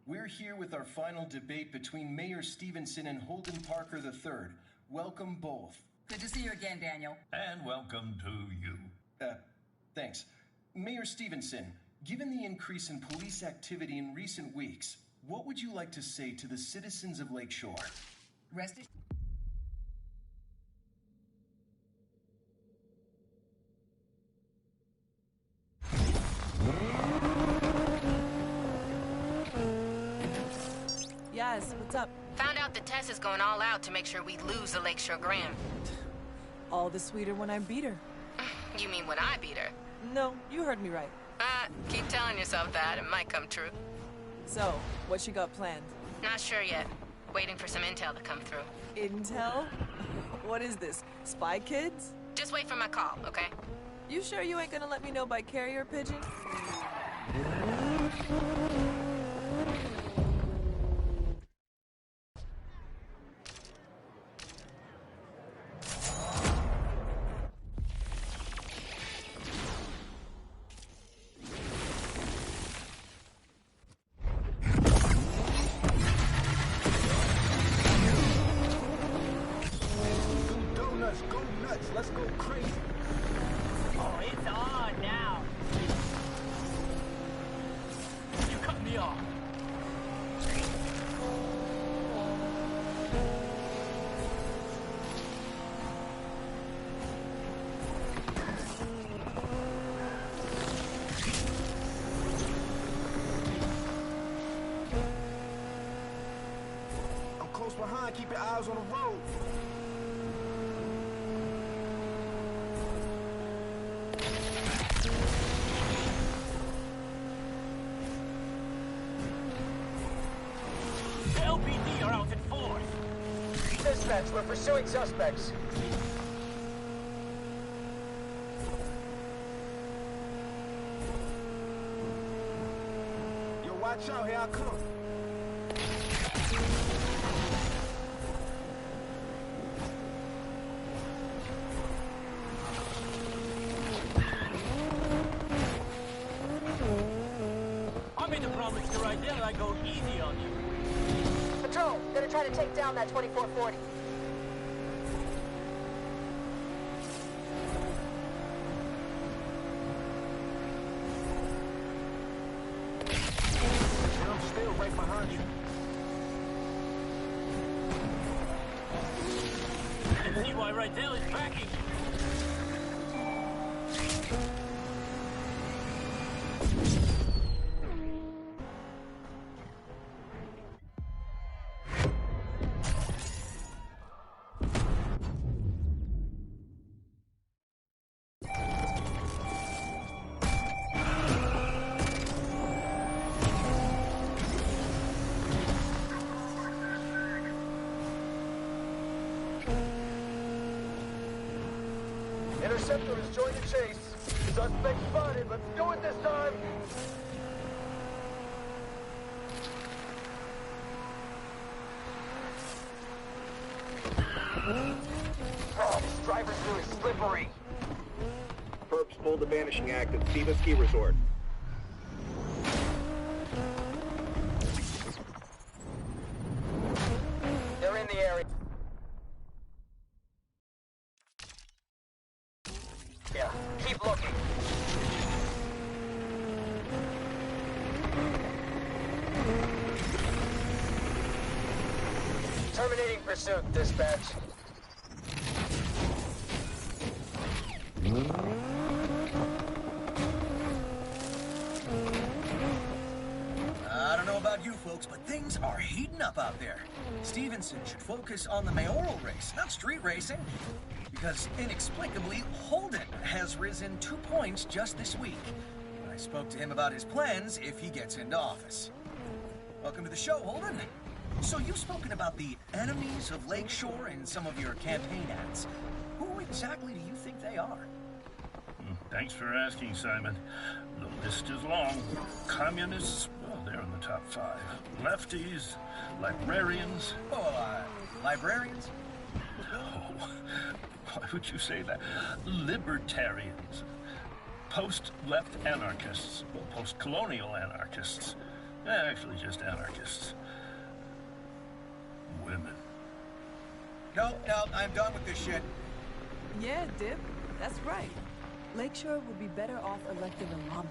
We're here with our final debate between Mayor Stevenson and Holden Parker III. Welcome both. Good to see you again, Daniel. And welcome to you. Thanks. Mayor Stevenson, given the increase in police activity in recent weeks, what would you like to say to the citizens of Lakeshore? Rest assured. Yes, what's up? Found out the test is going all out to make sure we lose the Lakeshore Gram. All the sweeter when I beat her. You mean when I beat her? No, you heard me right. Keep telling yourself that. It might come true. So, what you got planned? Not sure yet. Waiting for some intel to come through. Intel? What is this, Spy Kids? Just wait for my call, okay? You sure you ain't gonna let me know by carrier pigeon? Let's go crazy. Oh, it's on now. You cut me off. I'm close behind. Keep your eyes on the road. LPD are out in force. Dispatch, we're pursuing suspects. Yo, watch out, here I come. I made a promise to ride there and I go easy on you. Patrol, gonna try to take down that 2440. I'm still right behind you. And see why right there is backing you. Interceptor has joined the chase. Suspect spotted. Let's do it this time. Oh, this driver's really slippery. Perps pulled the vanishing act at Siva Ski Resort. They're in the area. Yeah, keep looking. Terminating pursuit, dispatch. I don't know about you folks, but things are heating up out there. Stevenson should focus on the mayoral race, not street racing. Because inexplicably, Holden has risen 2 points just this week. I spoke to him about his plans if he gets into office. Welcome to the show, Holden. So you've spoken about the enemies of Lakeshore in some of your campaign ads. Who exactly do you think they are? Thanks for asking, Simon. The list is long. Communists, well, they're in the top 5. Lefties, librarians. Oh, librarians? Oh, why would you say that? Libertarians. Post-left anarchists. Well, post-colonial anarchists. Actually, just anarchists. Women. No, I'm done with this shit. Yeah, Dip. That's right. Lakeshore would be better off electing a llama.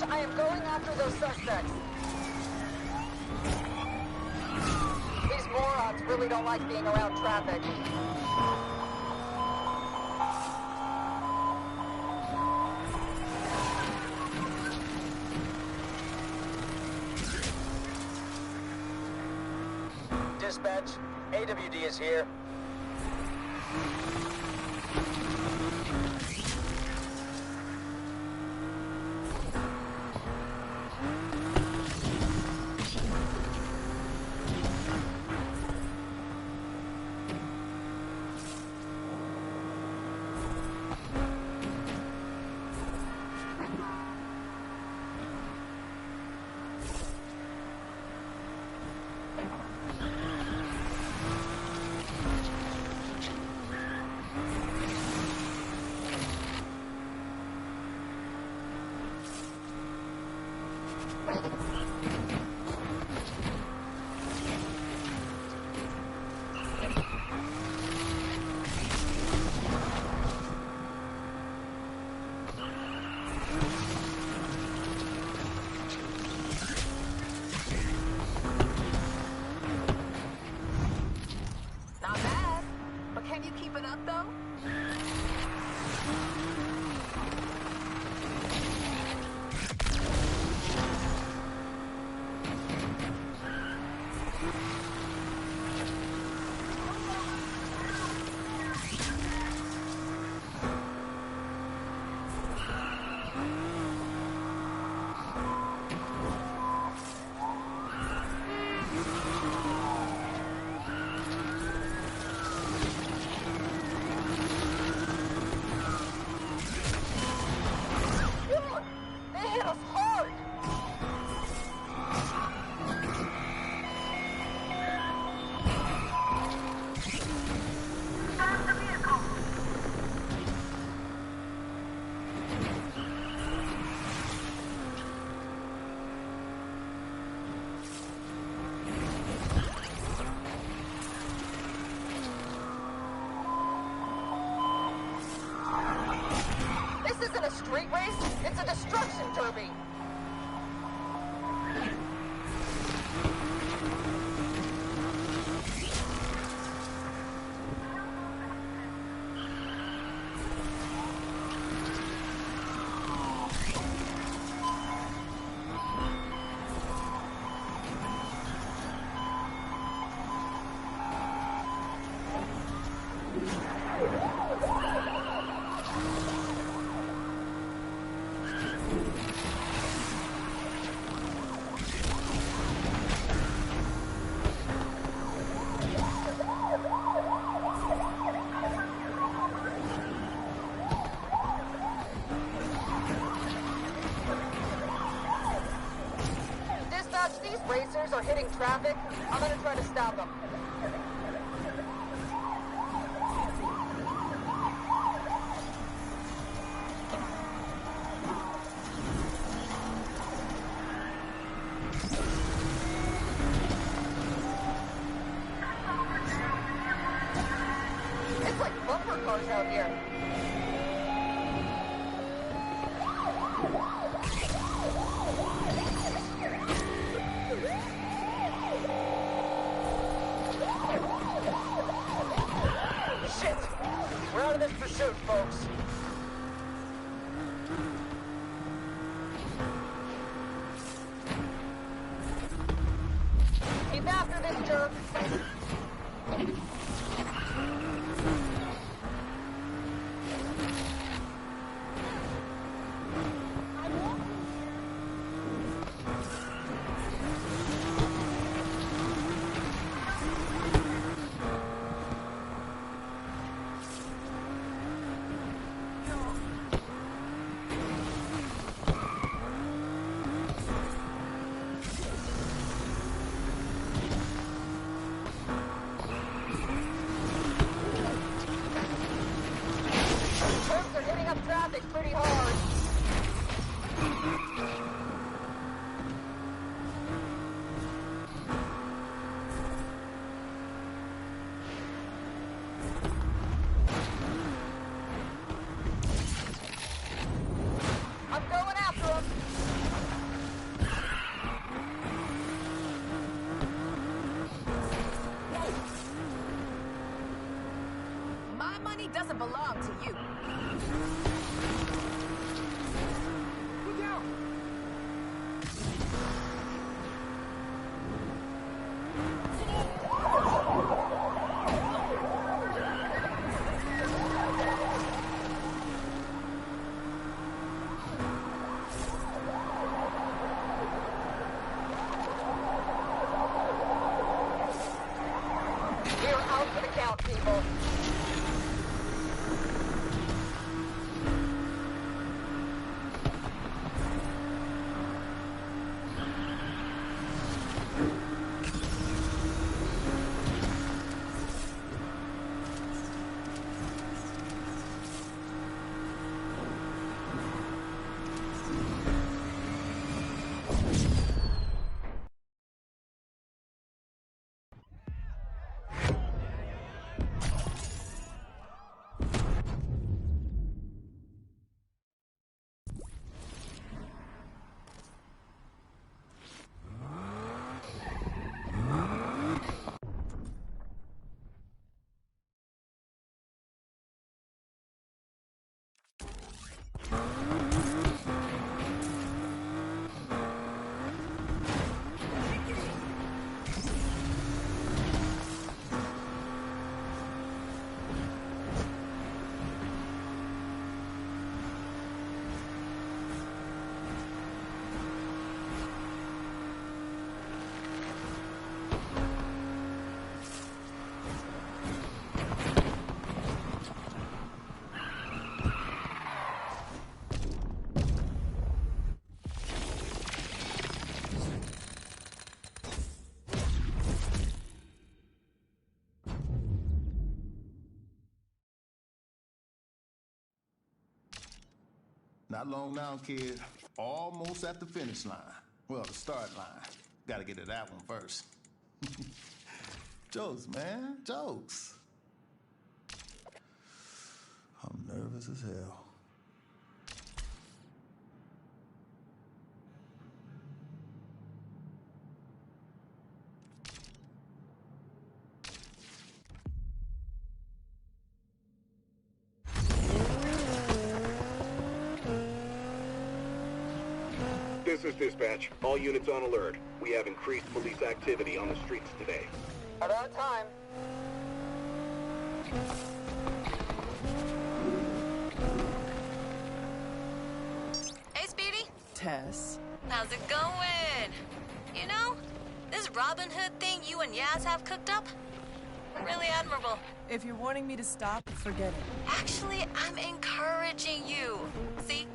I am going after those suspects. These morons really don't like being around traffic. Dispatch, AWD is here. Not bad. But can you keep it up, though? these racers are hitting traffic, I'm gonna try to stop them. It's like bumper cars out here. Shit! We're out of this pursuit, folks. Keep after this jerk. Turks are hitting up traffic pretty hard. I'm going after them. My money doesn't belong to you. Look out! We're out for the count, people. Not long now, kid. Almost at the finish line. Well, the start line. Gotta get to that one first. Jokes, man. Jokes. I'm nervous as hell. This is dispatch. All units on alert. We have increased police activity on the streets today. About time. Hey, Speedy. Tess. How's it going? You know, this Robin Hood thing you and Yaz have cooked up? Really admirable. If you're wanting me to stop, forget it. Actually, I'm encouraging you. See?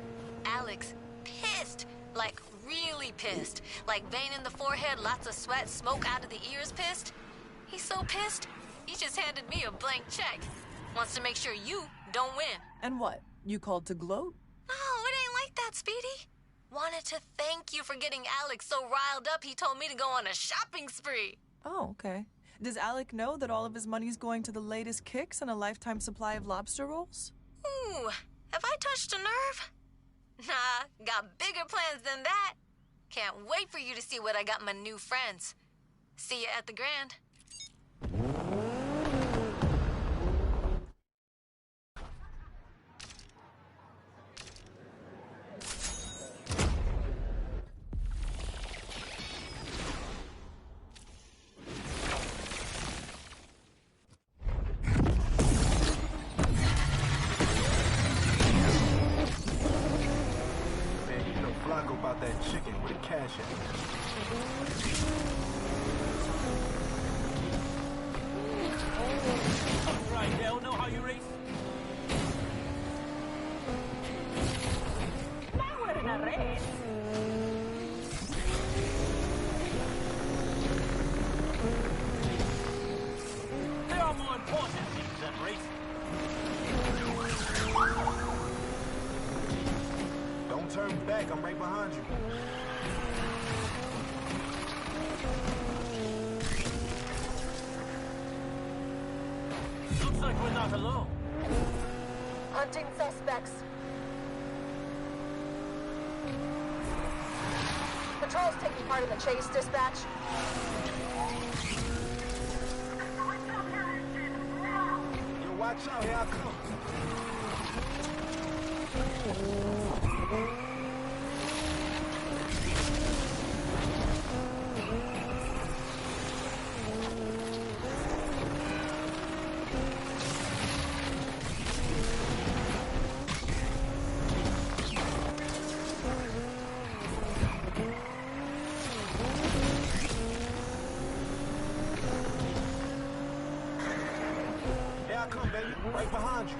Alex, pissed. Like, really pissed. Like vein in the forehead, lots of sweat, smoke out of the ears pissed. He's so pissed, he just handed me a blank check. Wants to make sure you don't win. And what? You called to gloat? No, it ain't like that, Speedy. Wanted to thank you for getting Alex so riled up he told me to go on a shopping spree. Oh, okay. Does Alec know that all of his money's going to the latest kicks and a lifetime supply of lobster rolls? Ooh, have I touched a nerve? Nah, got bigger plans than that. Can't wait for you to see what I got my new friends. See you at the Grand. About that chicken with a cash at. Right, they don't know how you race. Now we're in a race. There are more important things than racing. Don't turn back, I'm right behind you. Looks like we're not alone. Hunting suspects. Patrol's taking part in the chase, dispatch. Yo, watch out, here I come. Here I come, baby. Right behind you.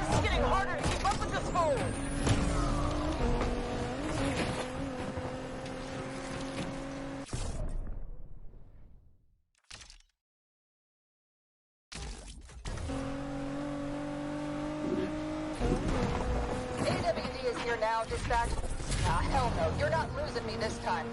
It's getting harder to keep up with this fool. AWD is here now, dispatch. Ah, hell no. You're not losing me this time.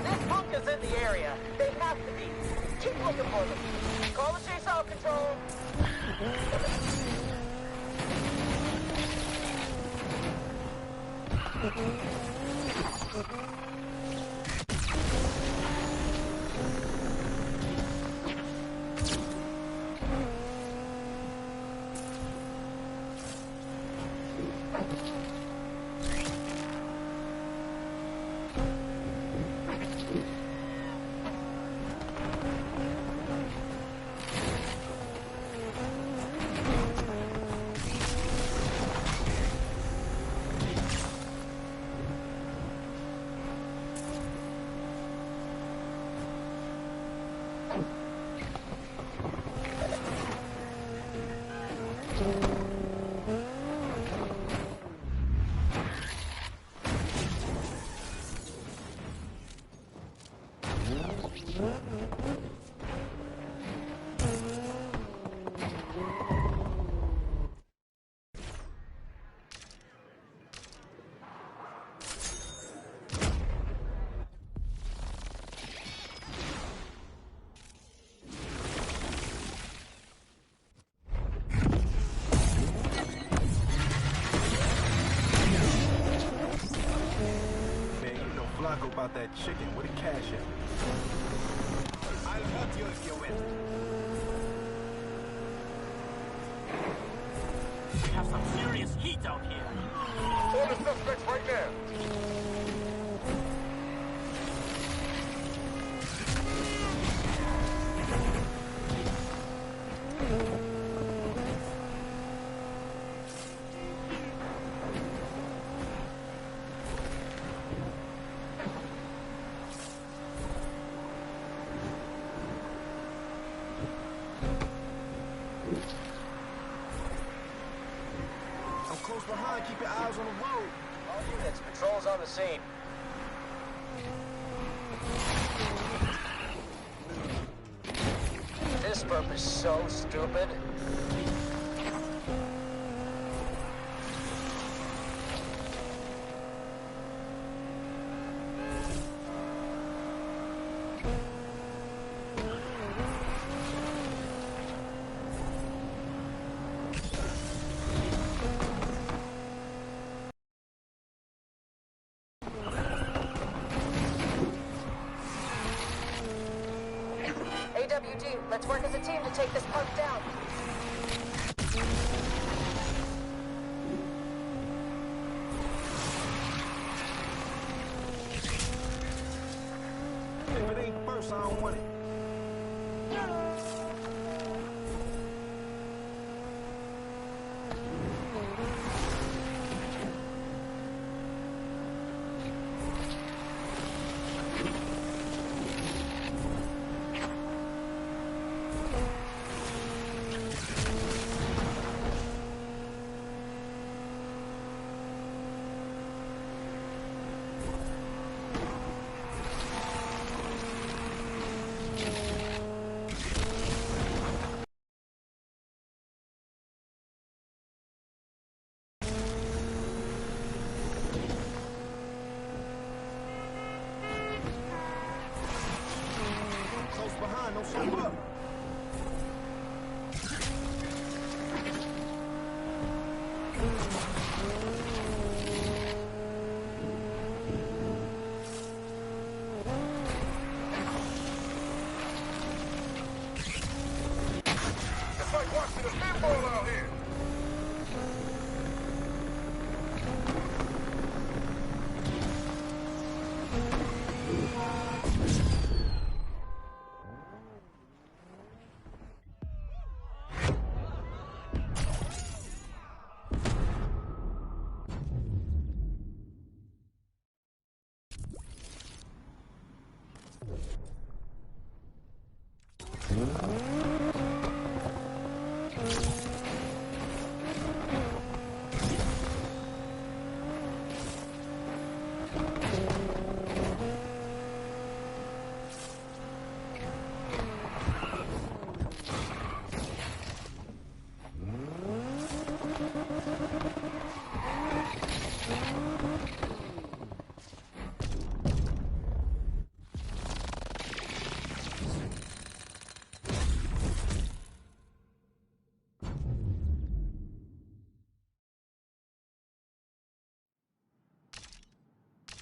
This punk is in the area. They have to be. Keep looking for them. Call the chase out control. Man, you know Blanco about that chicken with a cash at. with you if you win. We have some serious heat out here. All the suspects right now. I'm close behind. Keep your eyes on the road. All units, patrols on the scene. This burp is so stupid. AWD, let's work as a team to take this punk down. If it ain't first, I don't want it. Close behind, don't slip up. It's like watching a pinball out here.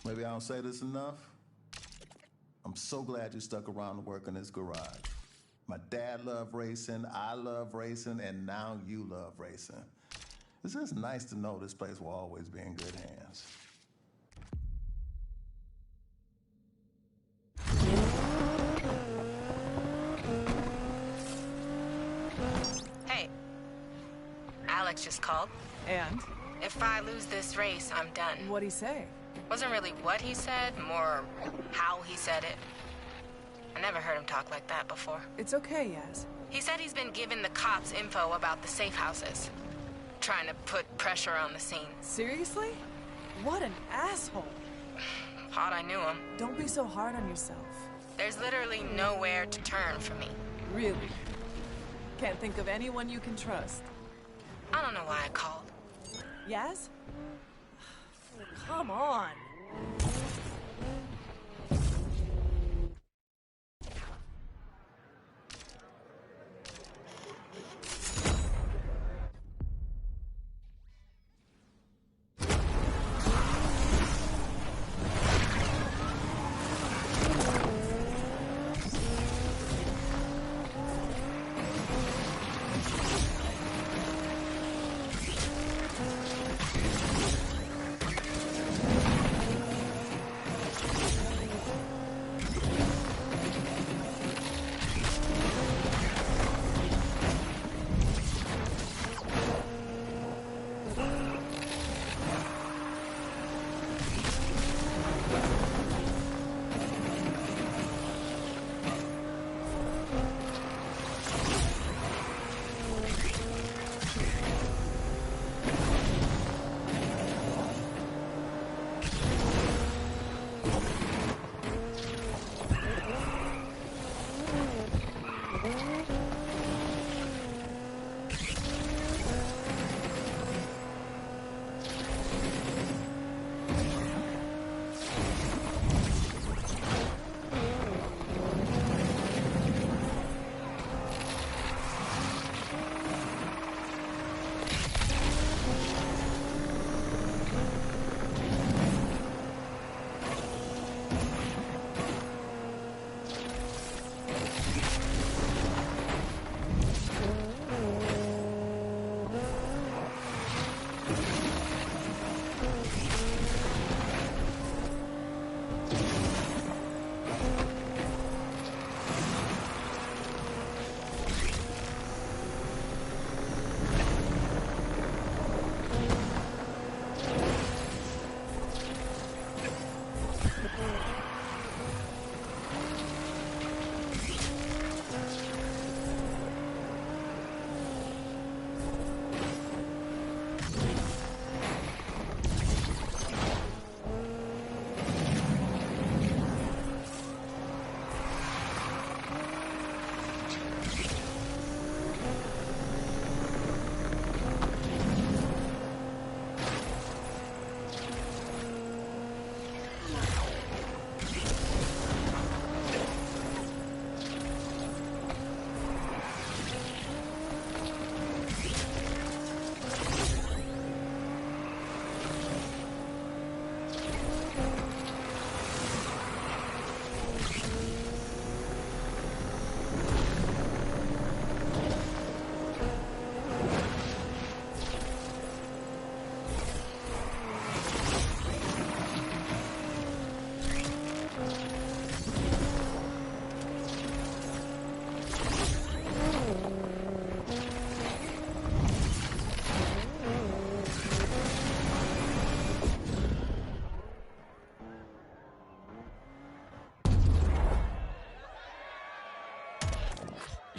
Maybe I don't say this enough. I'm so glad you stuck around to work in this garage. My dad loved racing, I love racing, and now you love racing. It's just nice to know this place will always be in good hands. Hey. Alex just called. And? If I lose this race, I'm done. What'd he say? Wasn't really what he said, more how he said it. I never heard him talk like that before. It's okay, Yaz. He said he's been giving the cops info about the safe houses. Trying to put pressure on the scene. Seriously? What an asshole. Thought I knew him. Don't be so hard on yourself. There's literally nowhere to turn for me. Really? Can't think of anyone you can trust. I don't know why I called. Yaz? Come on.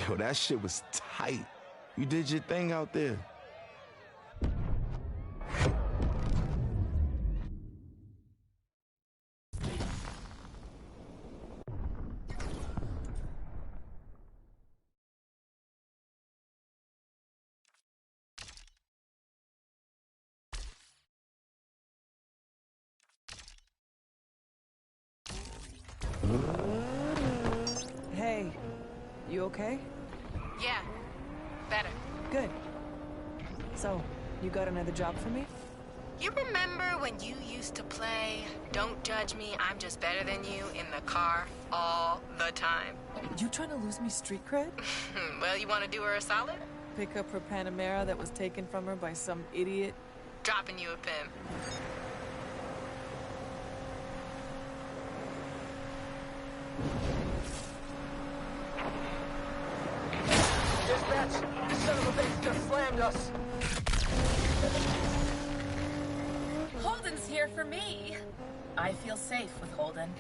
Yo, that shit was tight. You did your thing out there. Hey, you okay? Yeah, better. Good. So, you got another job for me? You remember when you used to play Don't Judge Me, I'm Just Better Than You in the car all the time? You trying to lose me street cred? Well, you want to do her a solid? Pick up her Panamera that was taken from her by some idiot? Dropping you a pin. Dispatch! The son of a bitch just slammed us! Holden's here for me. I feel safe with Holden.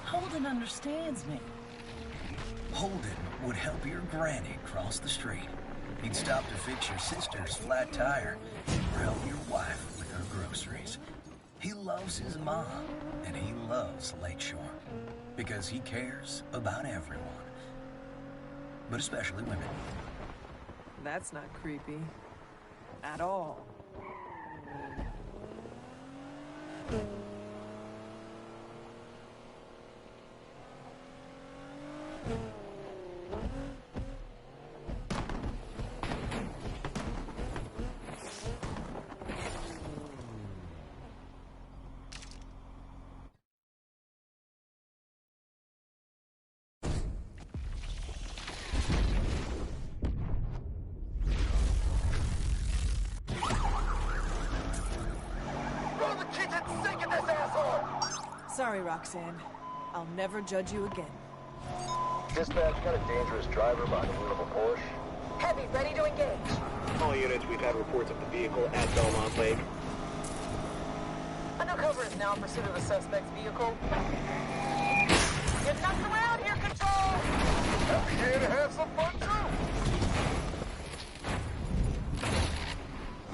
Holden understands me. Holden would help your granny cross the street. He'd stop to fix your sister's flat tire or help your wife with her groceries. He loves his mom, and he loves Lakeshore because he cares about everyone, but especially women. That's not creepy. At all. Sorry, Roxanne. I'll never judge you again. Dispatch, got a dangerous driver behind the wheel of a Porsche. Heavy, ready to engage. All units, we've had reports of the vehicle at Belmont Lake. Undercover is now in pursuit of the suspect's vehicle. Get knocked around here, Control! I'm here to have some fun, too!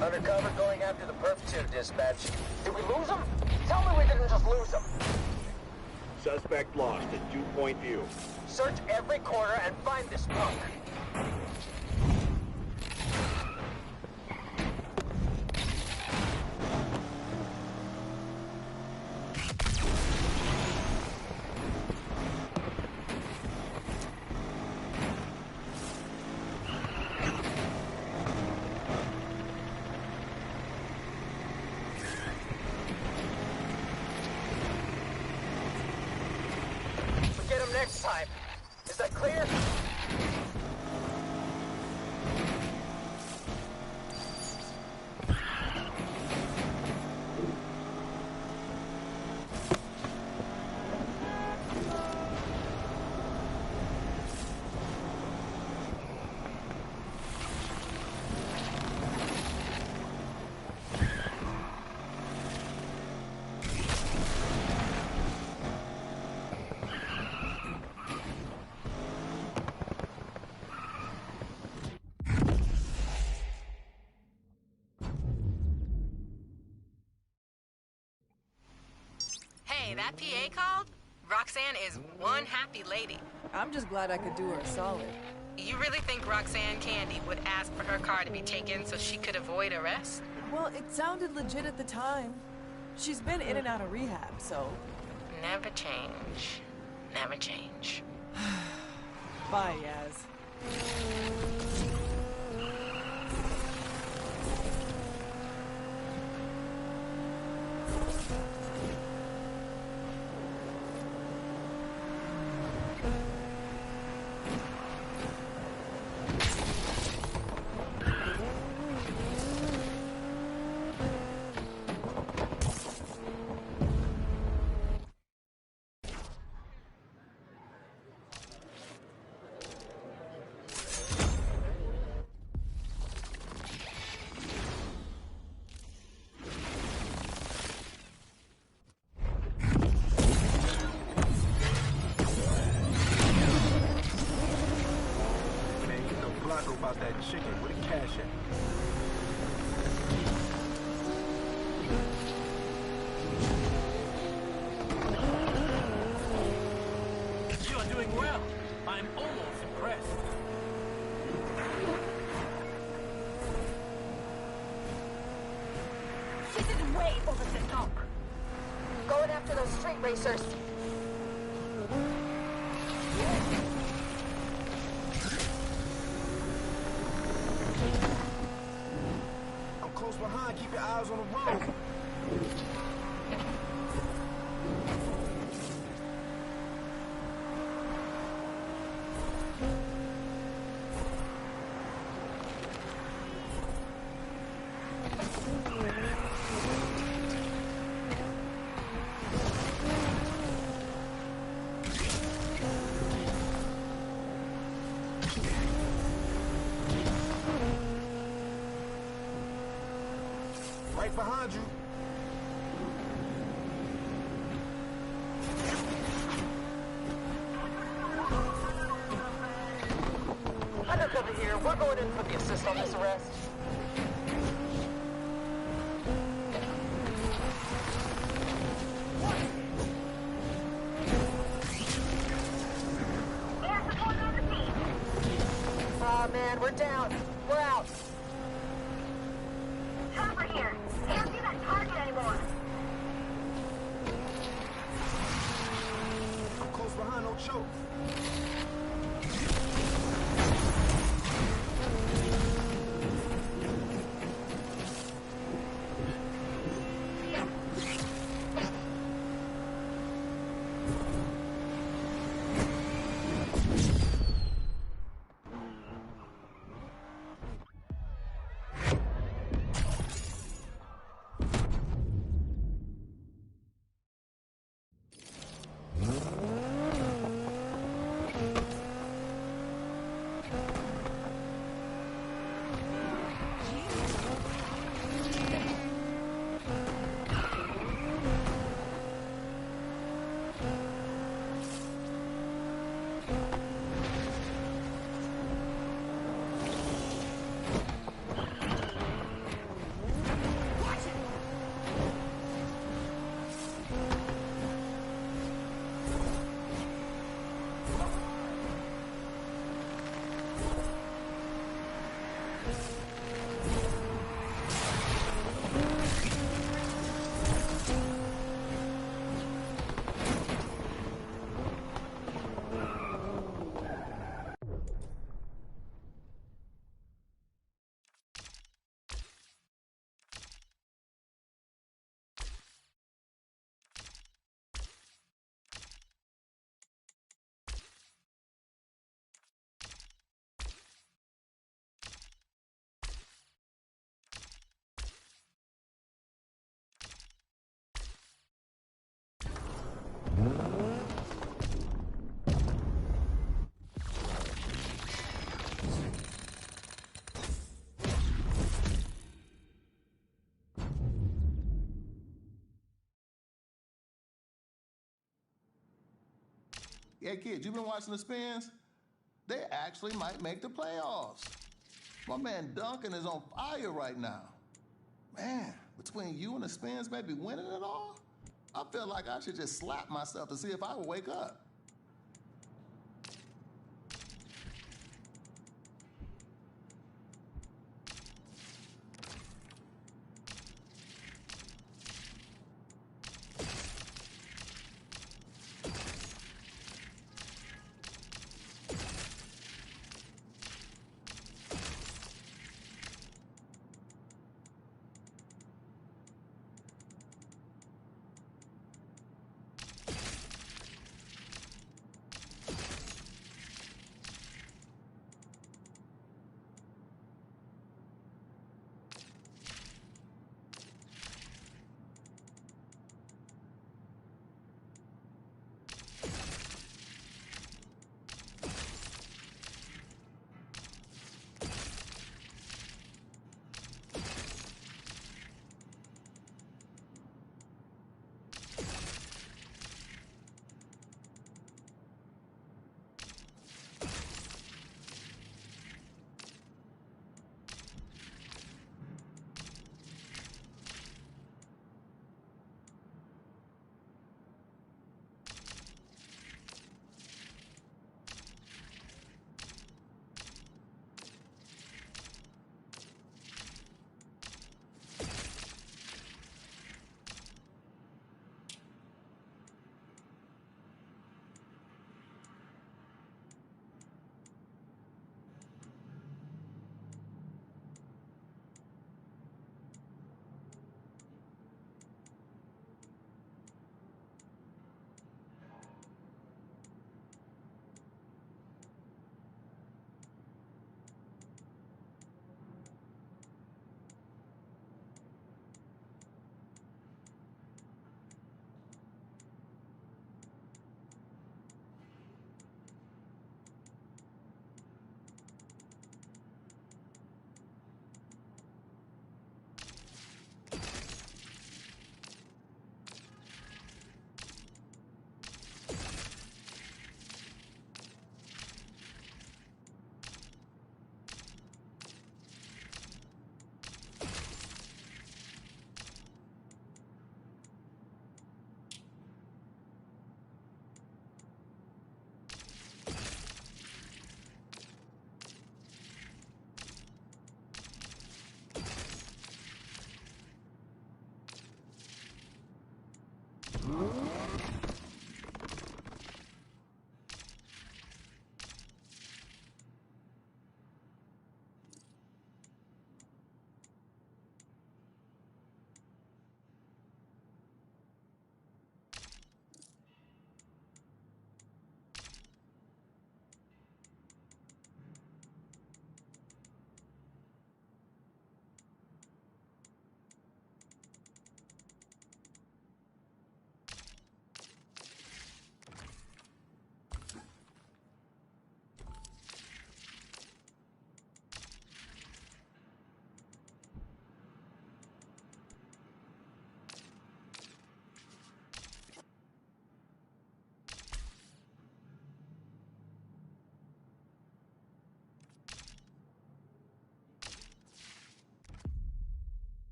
Undercover going after the perp too, Dispatch. Did we lose him? Tell me we didn't just lose him. Suspect lost at 2-point view. Search every corner and find this punk. that PA called? Roxanne is one happy lady. I'm just glad I could do her a solid. You really think Roxanne Candy would ask for her car to be taken so she could avoid arrest? Well, it sounded legit at the time. She's been in and out of rehab, so... Never change. Never change. Bye, Yaz. About that chicken, where the cash at? You are doing well. I'm almost impressed. This is way over the top. Going after those street racers. I'm close behind. Keep your eyes on the road. Right behind you. Undercover here. We're going in for the assist on this arrest. Aw, man, we're down. We're out. Chopper here. Can't see that target anymore. I'm close behind, no choke. Yeah, kids, you been watching the Spins? They actually might make the playoffs. My man Duncan is on fire right now. Man, between you and the Spins maybe winning it all, I feel like I should just slap myself to see if I will wake up.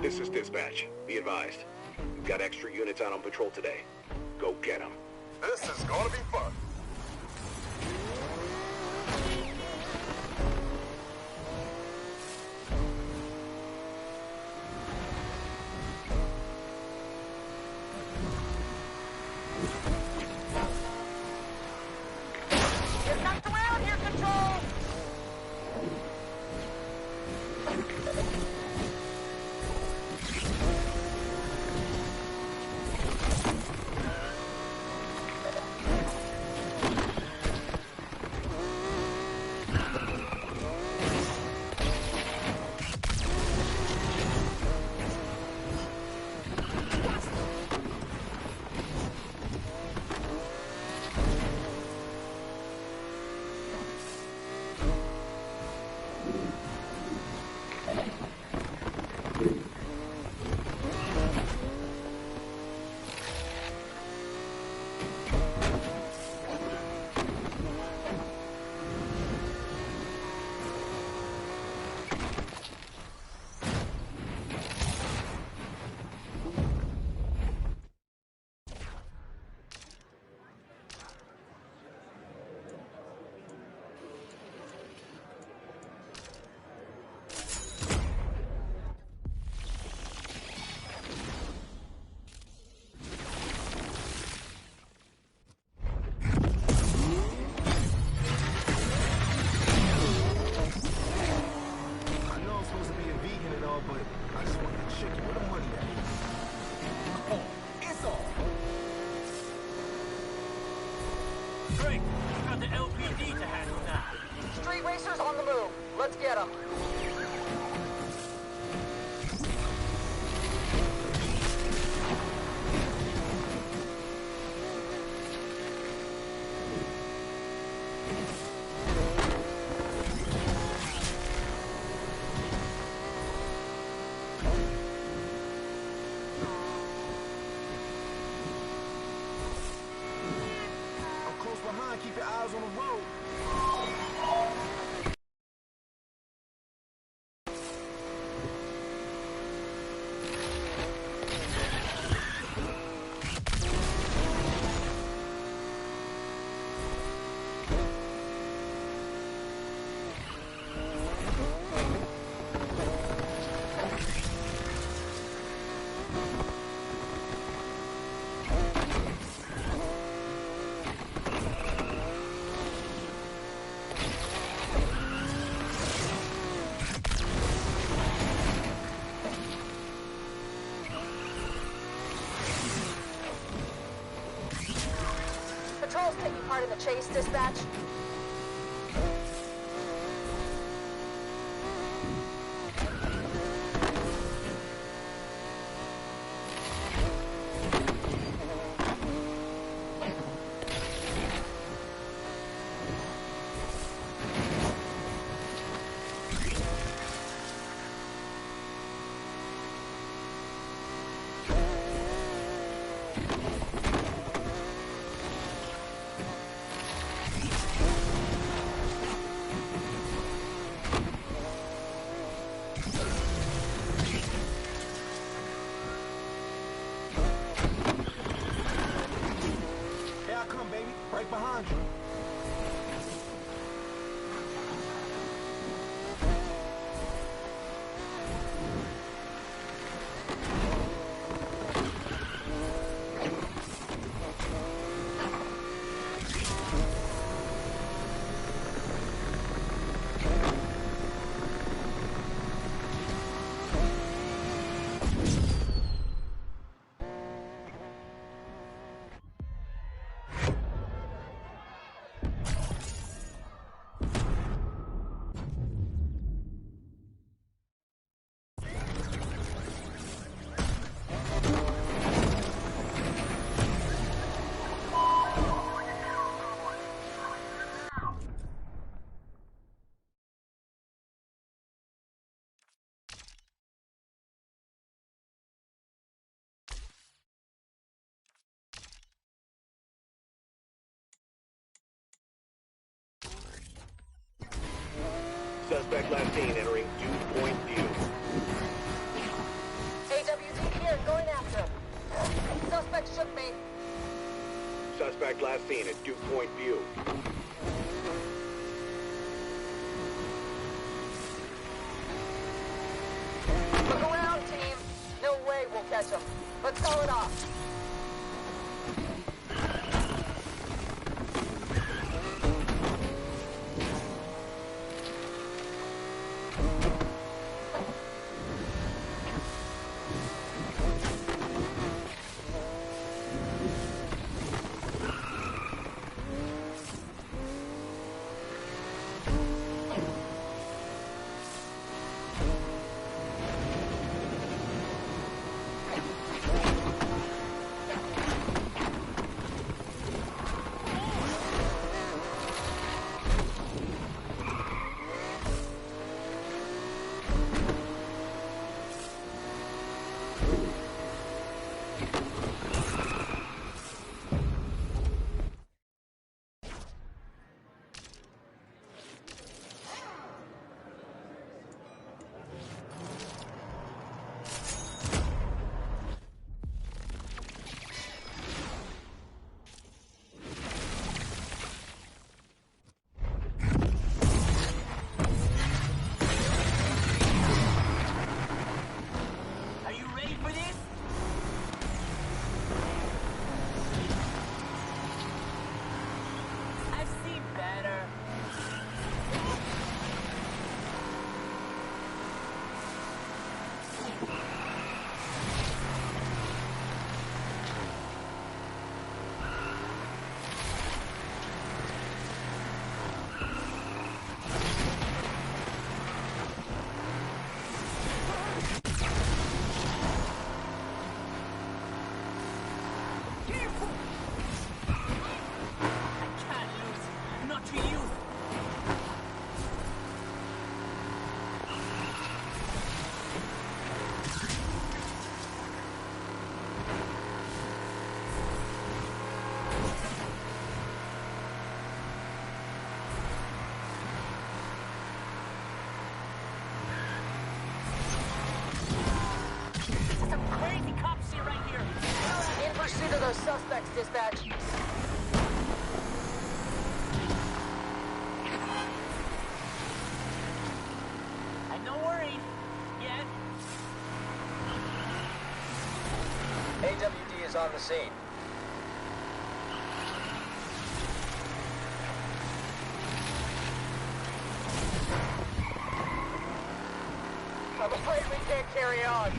This is dispatch. Be advised. We've got extra units out on patrol today. Go get them. This is gonna be fun. Get knocked around here, Control! racers on the move. Let's get them. Keep your eyes on the road. Patrol's taking part in the chase, dispatch. Right behind you. Suspect last seen entering Dew Point View. AWD here, going after him. Suspect shook me. Suspect last seen at Dew Point View. Look around, team. No way we'll catch him. Let's call it off. suspects, dispatch. And no worries. Yet. AWD is on the scene. I'm afraid we can't carry on.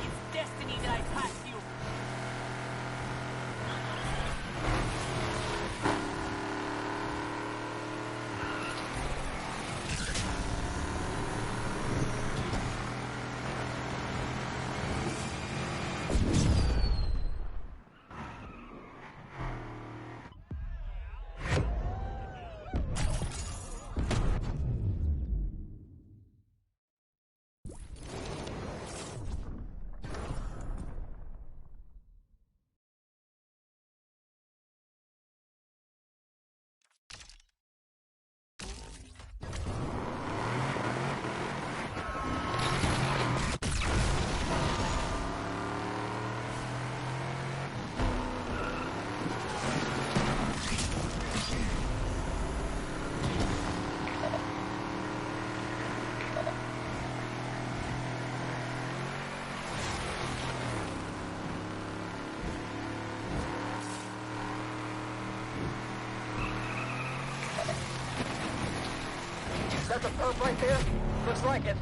It's destiny that I passed you. That's a perp right there? Looks like it.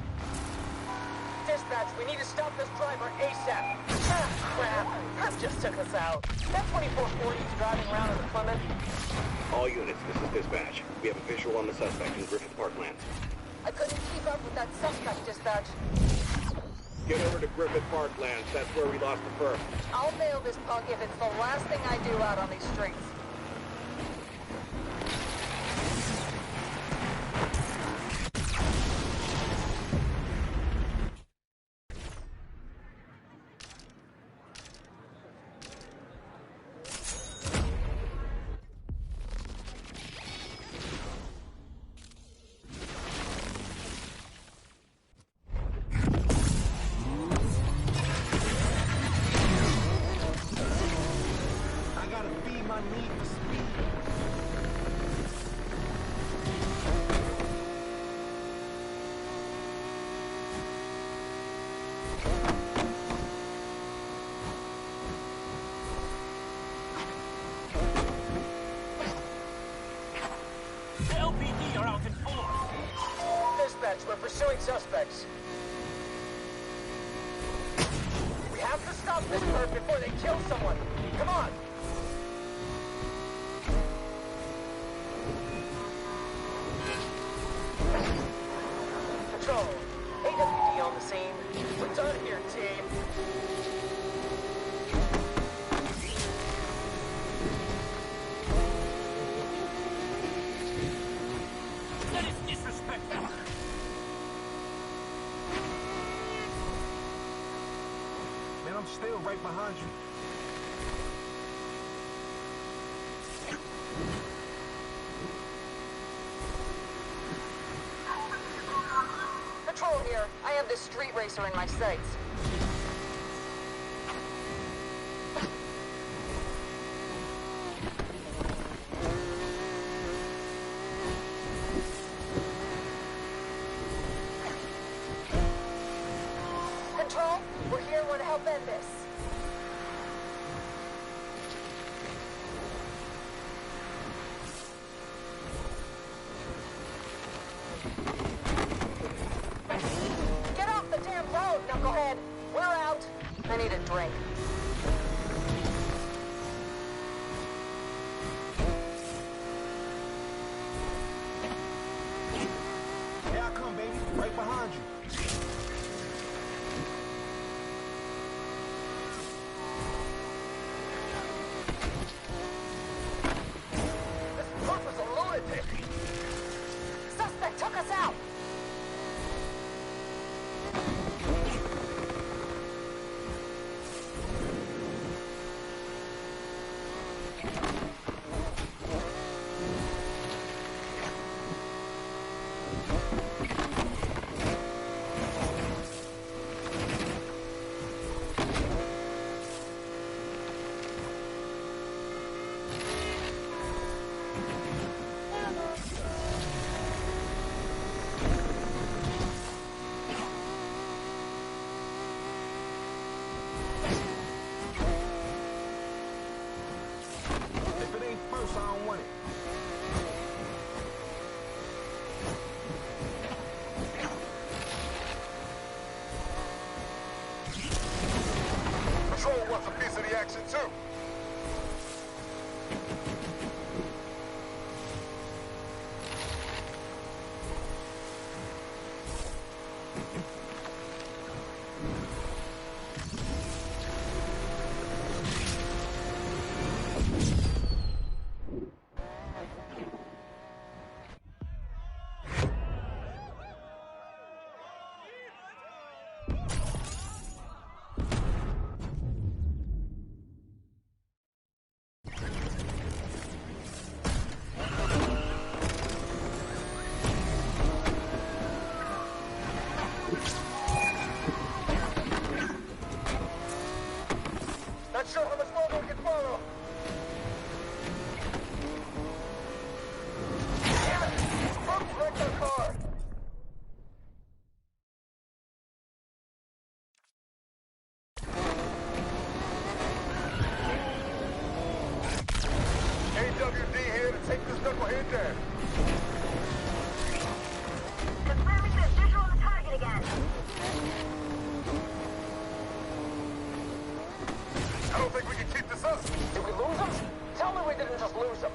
Dispatch, we need to stop this driver ASAP. Ah, crap. Perp just took us out. That 2440's driving around in the Plymouth. All units, this is dispatch. We have a visual on the suspect in Griffith Parklands. I couldn't keep up with that suspect, dispatch. Get over to Griffith Parklands. That's where we lost the perp. I'll nail this punk if it's the last thing I do out on these streets. The LPD are out in force. Dispatch, we're pursuing suspects. We have to stop this perp before they kill someone. Come on. Control. AWD on the scene. We're done here, team. That is disrespectful. Man, I'm still right behind you. Patrol here. I have this street racer in my sights. Control, we're here. We're to help end this. Get off the damn road, knucklehead. We're out. I need a drink. Here I come, baby. Right behind you. This perp is a lunatic. Suspect took us out. lose him.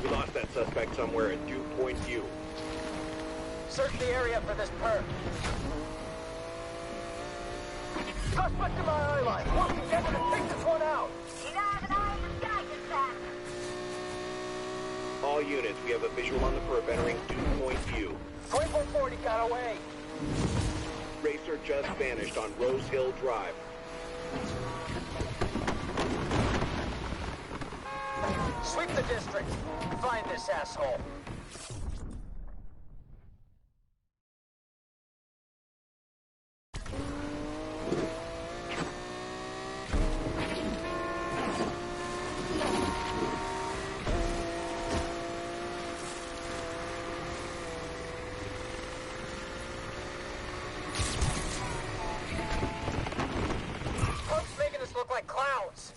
We lost that suspect somewhere at Dew Point View. Search the area for this perp. Suspect in my eye line. Work together to take this one out. You gotta have an eye in the sky this time. All units, we have a visual on the perp entering Dew Point View. 2440 got away. Racer just vanished on Rose Hill Drive. Sweep the district. Find this asshole. Punk's making us look like clowns.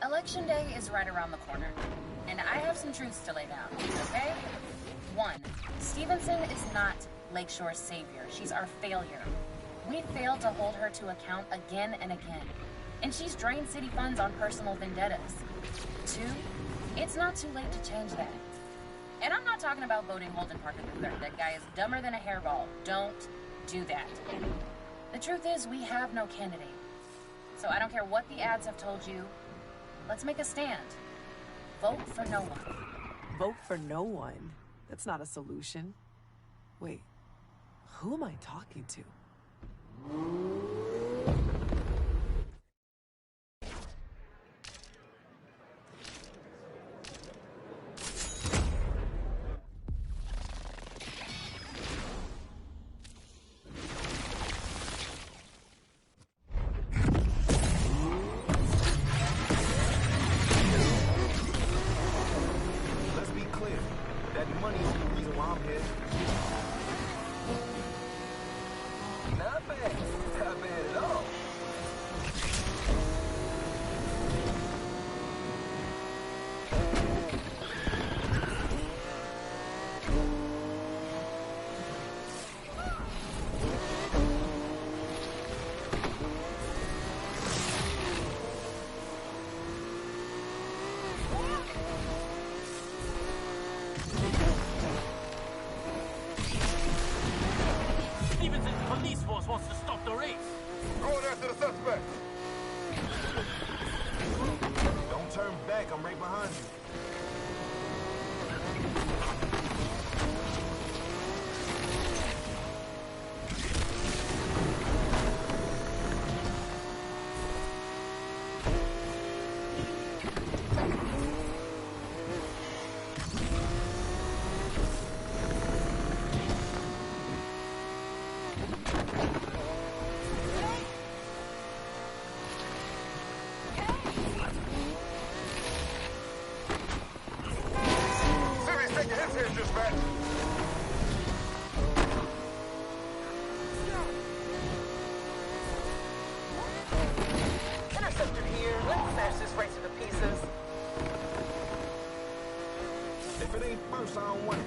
Election day is right around the corner, and I have some truths to lay down, okay? 1, Stevenson is not Lakeshore's savior. She's our failure. We failed to hold her to account again and again, and she's drained city funds on personal vendettas. 2, it's not too late to change that. And I'm not talking about voting Holden Parker III. That guy is dumber than a hairball. Don't do that. The truth is, we have no candidate. So I don't care what the ads have told you. Let's make a stand. Vote for no one. Vote for no one? That's not a solution. Wait, who am I talking to? Wants to stop the race. Going after the suspect. Don't turn back. I'm right behind you. Interceptor here. Let's smash this racer to pieces. If it ain't first, I don't want it.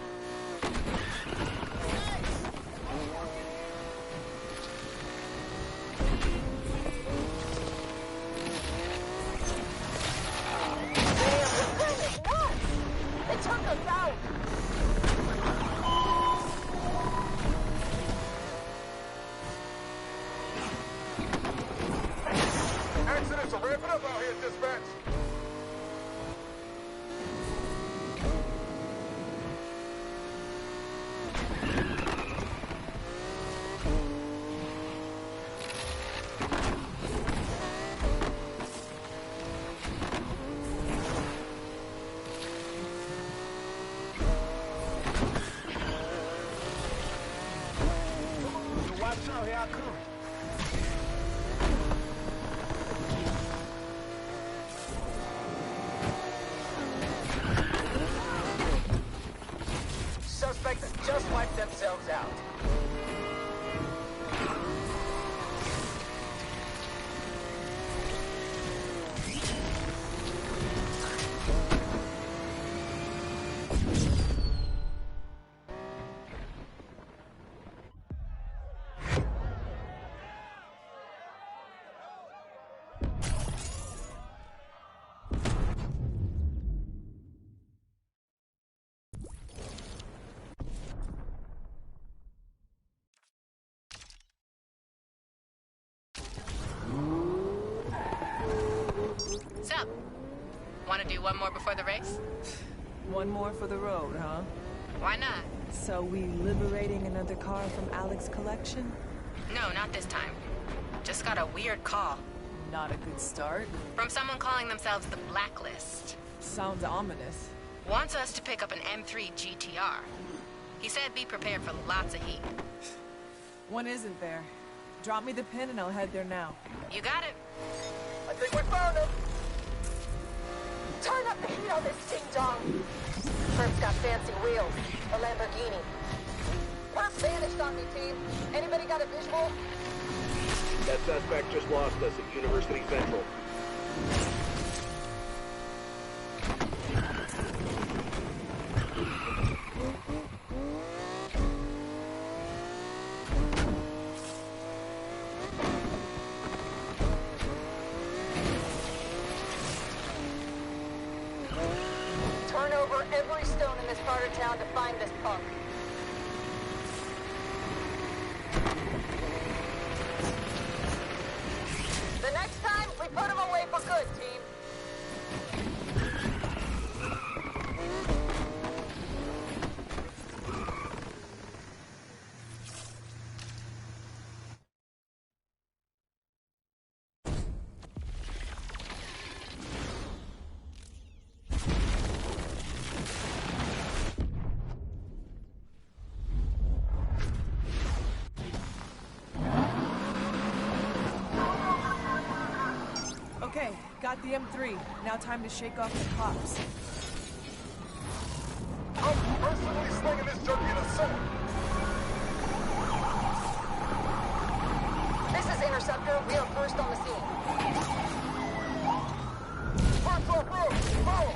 So ramp it up out here, dispatch. Watch out, here I come. Suspects just wiped themselves out. Sup? Want to do one more before the race? One more for the road, huh? Why not? So we liberating another car from Alec's collection? No, not this time. Just got a weird call. Not a good start. From someone calling themselves the Blacklist. Sounds ominous. Wants us to pick up an M3 GTR. He said be prepared for lots of heat. One isn't there. Drop me the pin and I'll head there now. You got it. I think we found him. Turn up the heat on this ding-dong. Perp's got fancy wheels. A Lamborghini. Perp vanished on me, team. Anybody got a visual? That suspect just lost us at University Central. Turn over every stone in this part of town to find this punk. The next time, we put him away for good, team. Okay, got the M3. Now time to shake off the cops. I'm personally slinging this junkie in a sword. This is Interceptor. We are first on the scene. First off road, follow.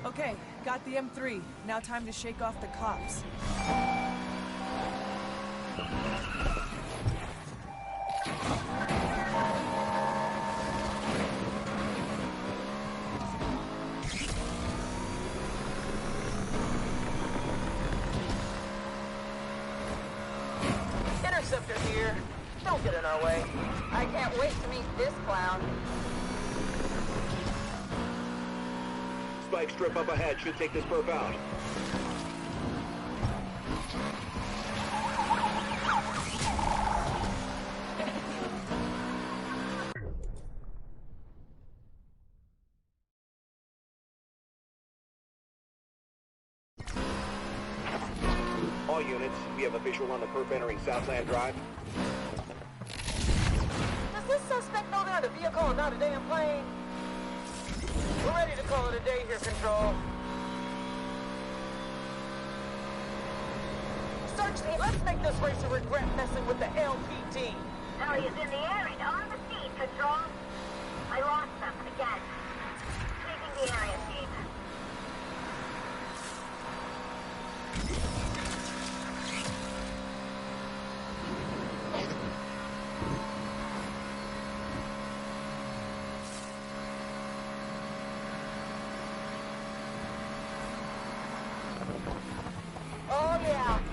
Okay, got the M3. Now time to shake off the cops. Interceptor here. Don't get in our way. I can't wait to meet this clown. Spike strip up ahead should take this perp out. All units, we have a visual on the perp entering Southland Drive. Does this suspect know they're in a vehicle and not a damn plane? We're ready to call it a day here, Control. Search me. Let's make this racer regret messing with the LPD. Now he's in the area, on the scene, Control. I lost them again. Sweeping the area, team.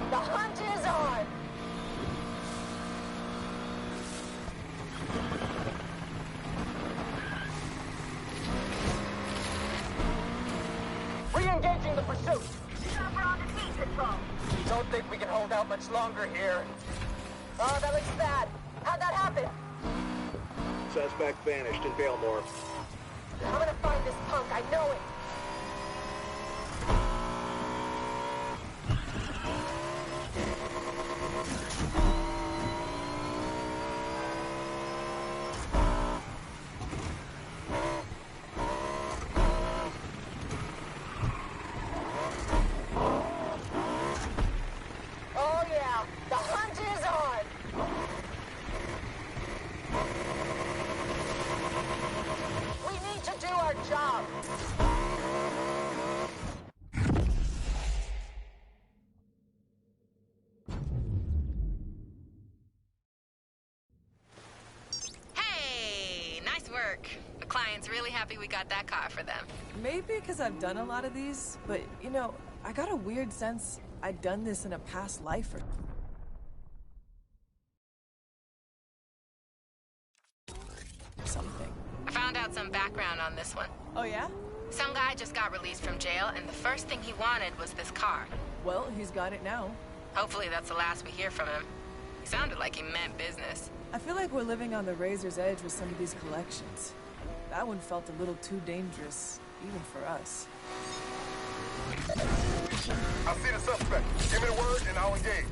The hunt is on! Re-engaging the pursuit! Chopper on the team control. Don't think we can hold out much longer here. Oh, that looks bad. How'd that happen? Suspect vanished in Balemore. I'm gonna find this punk, I know it! Oh yeah, the hunt is on! We need to do our job! Hey, nice work. The client's really happy we got that car for them. Maybe because I've done a lot of these, but you know, I got a weird sense I'd done this in a past life or something. I found out some background on this one. Oh yeah? Some guy just got released from jail, and the first thing he wanted was this car. Well, he's got it now. Hopefully that's the last we hear from him. He sounded like he meant business. I feel like we're living on the razor's edge with some of these collections. That one felt a little too dangerous, even for us. I see the suspect. Give me the word and I'll engage.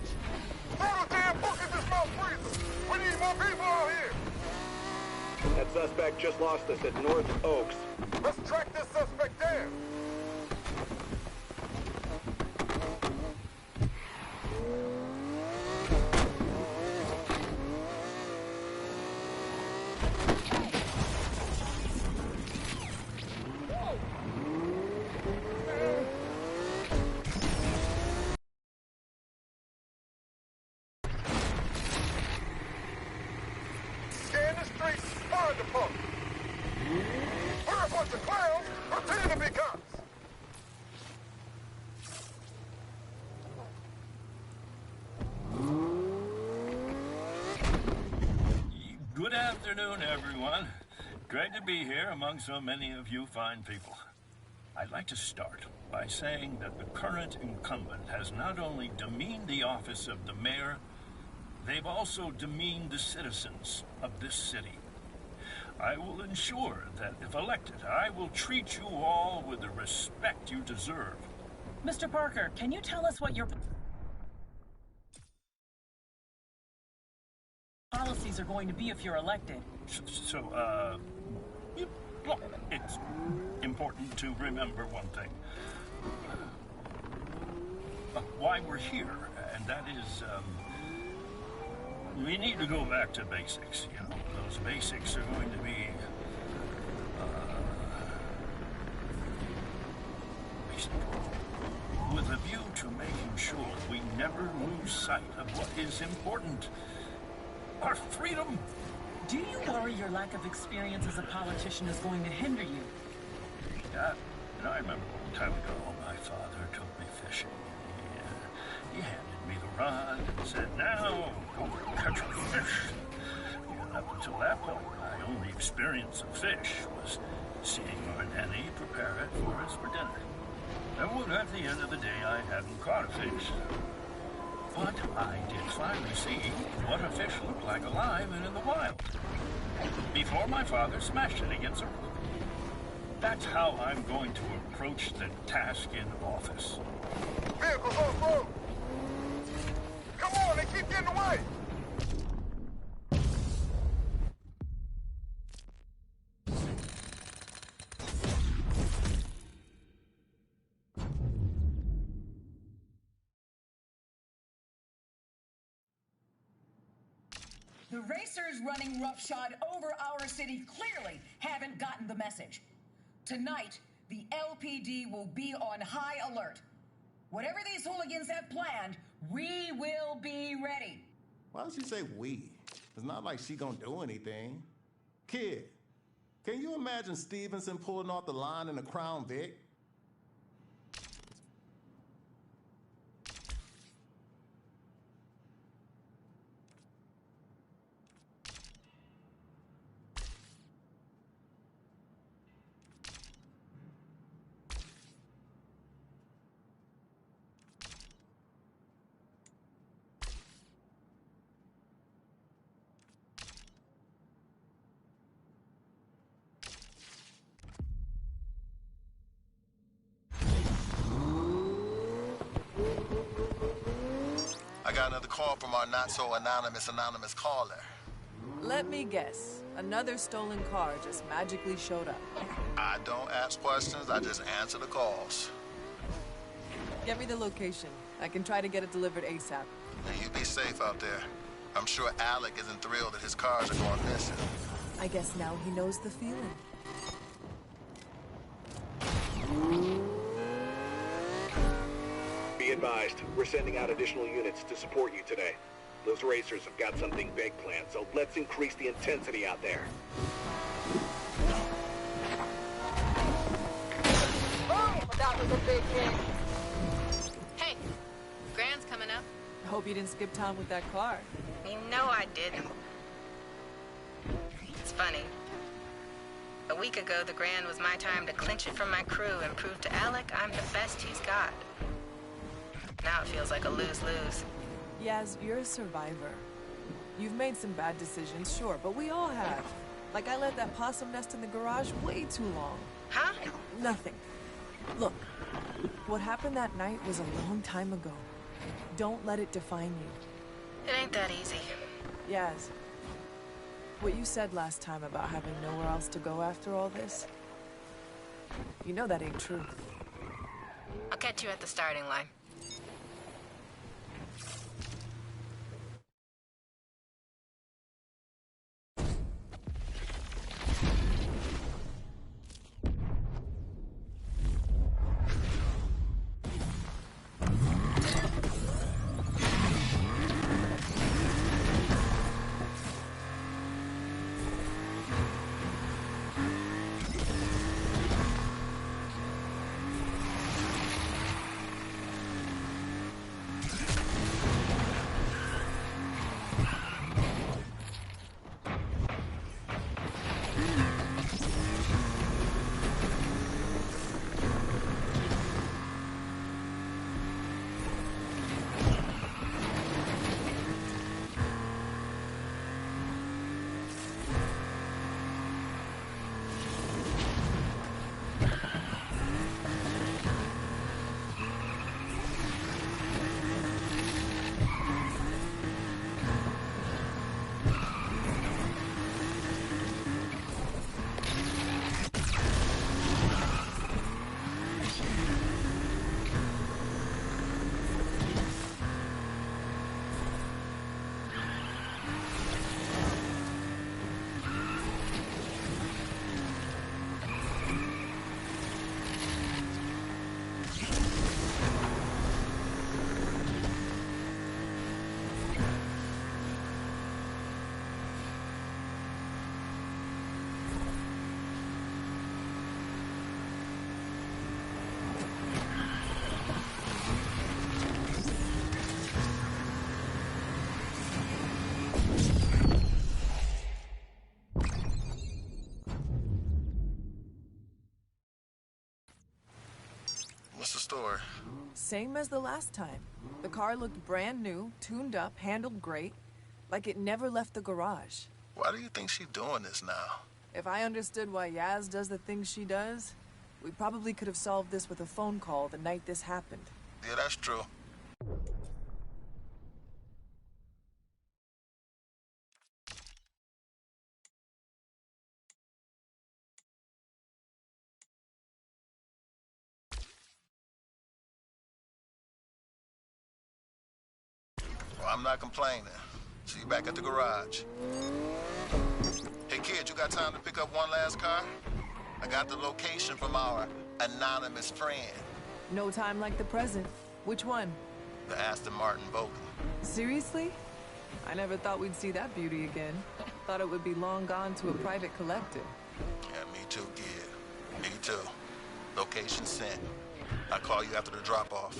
Throw the damn book in this mouth freezer. We need more people out here. That suspect just lost us at North Oaks. Let's track this suspect down. Scan the streets, find the punk. We're a bunch of clowns pretending to be cops. Good afternoon, everyone. Great to be here among so many of you fine people. I'd like to start by saying that the current incumbent has not only demeaned the office of the mayor, they've also demeaned the citizens of this city. I will ensure that if elected, I will treat you all with the respect you deserve. Mr. Parker, can you tell us what your policies are going to be if you're elected? Look, it's important to remember one thing. Why we're here, and that is, we need to go back to basics. You know, those basics are going to be, basic. With a view to making sure we never lose sight of what is important. Our freedom. Do you worry your lack of experience as a politician is going to hinder you? Yeah, and I remember a long time ago, my father took me fishing. He handed me the rod and said, "Now, go catch a fish." And up until that point, my only experience of fish was seeing our nanny prepare it for us for dinner. And at the end of the day, I hadn't caught a fish. But I did finally see what a fish looked like alive and in the wild, before my father smashed it against a rock. That's how I'm going to approach the task in office. Vehicles off road. Come on, they keep getting away. The racers running roughshod over our city clearly haven't gotten the message. Tonight, the LPD will be on high alert. Whatever these hooligans have planned, we will be ready. Why does she say we? It's not like she gonna do anything. Kid, can you imagine Stevenson pulling off the line in a Crown Vic? I got another call from our not-so-anonymous caller. Let me guess. Another stolen car just magically showed up. I don't ask questions, I just answer the calls. Get me the location. I can try to get it delivered ASAP. And you be safe out there. I'm sure Alec isn't thrilled that his cars are going missing. I guess now he knows the feeling. Be advised, we're sending out additional units to support you today. Those racers have got something big planned, so let's increase the intensity out there. Oh, that was a big hit. Hey, Grand's coming up. I hope you didn't skip town with that car. You know I didn't. It's funny. A week ago, the Grand was my time to clinch it from my crew and prove to Alec I'm the best he's got. Now it feels like a lose-lose. Yaz, you're a survivor. You've made some bad decisions, sure, but we all have. Like I let that possum nest in the garage way too long. Huh? Nothing. Look, what happened that night was a long time ago. Don't let it define you. It ain't that easy. Yaz, what you said last time about having nowhere else to go after all this, you know that ain't true. I'll catch you at the starting line. What's the story? Same as the last time. The car looked brand new, tuned up, handled great, like it never left the garage. Why do you think she's doing this now? If I understood why Yaz does the things she does, we probably could have solved this with a phone call the night this happened. Yeah, that's true. Well, I'm not complaining. See you back at the garage. Hey, kid, you got time to pick up one last car? I got the location from our anonymous friend. No time like the present. Which one? The Aston Martin Vogue. Seriously? I never thought we'd see that beauty again. Thought it would be long gone to a private collector. Yeah, me too, kid. Me too. Location sent. I'll call you after the drop-off.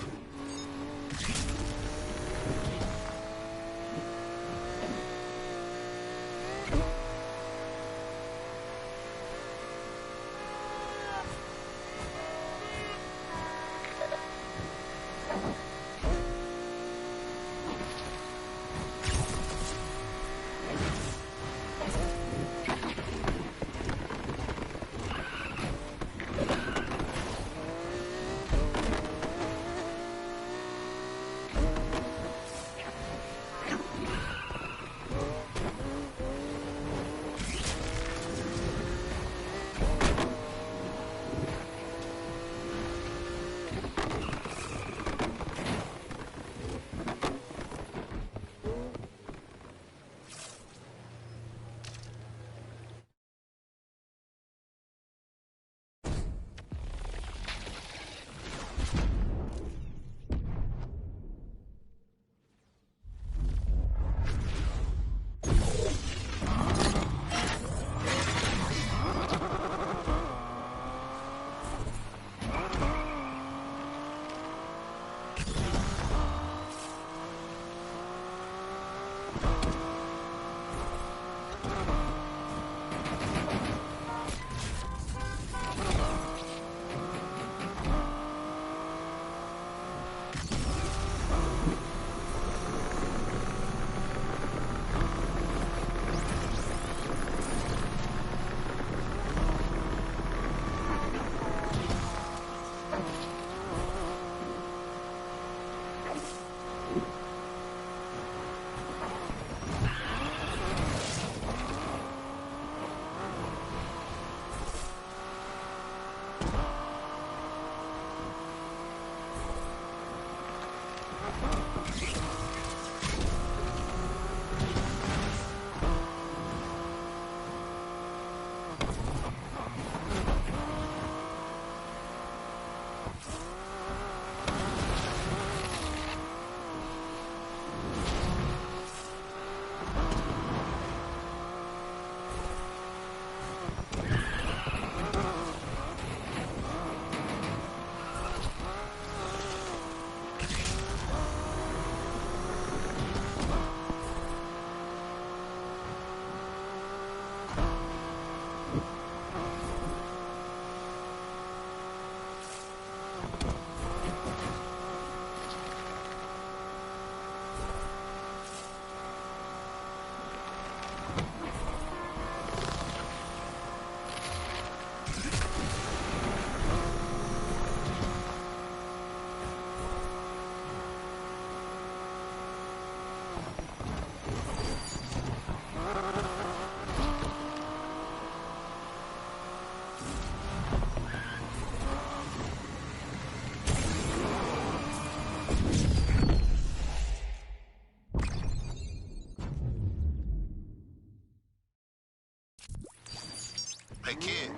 Hey, kid.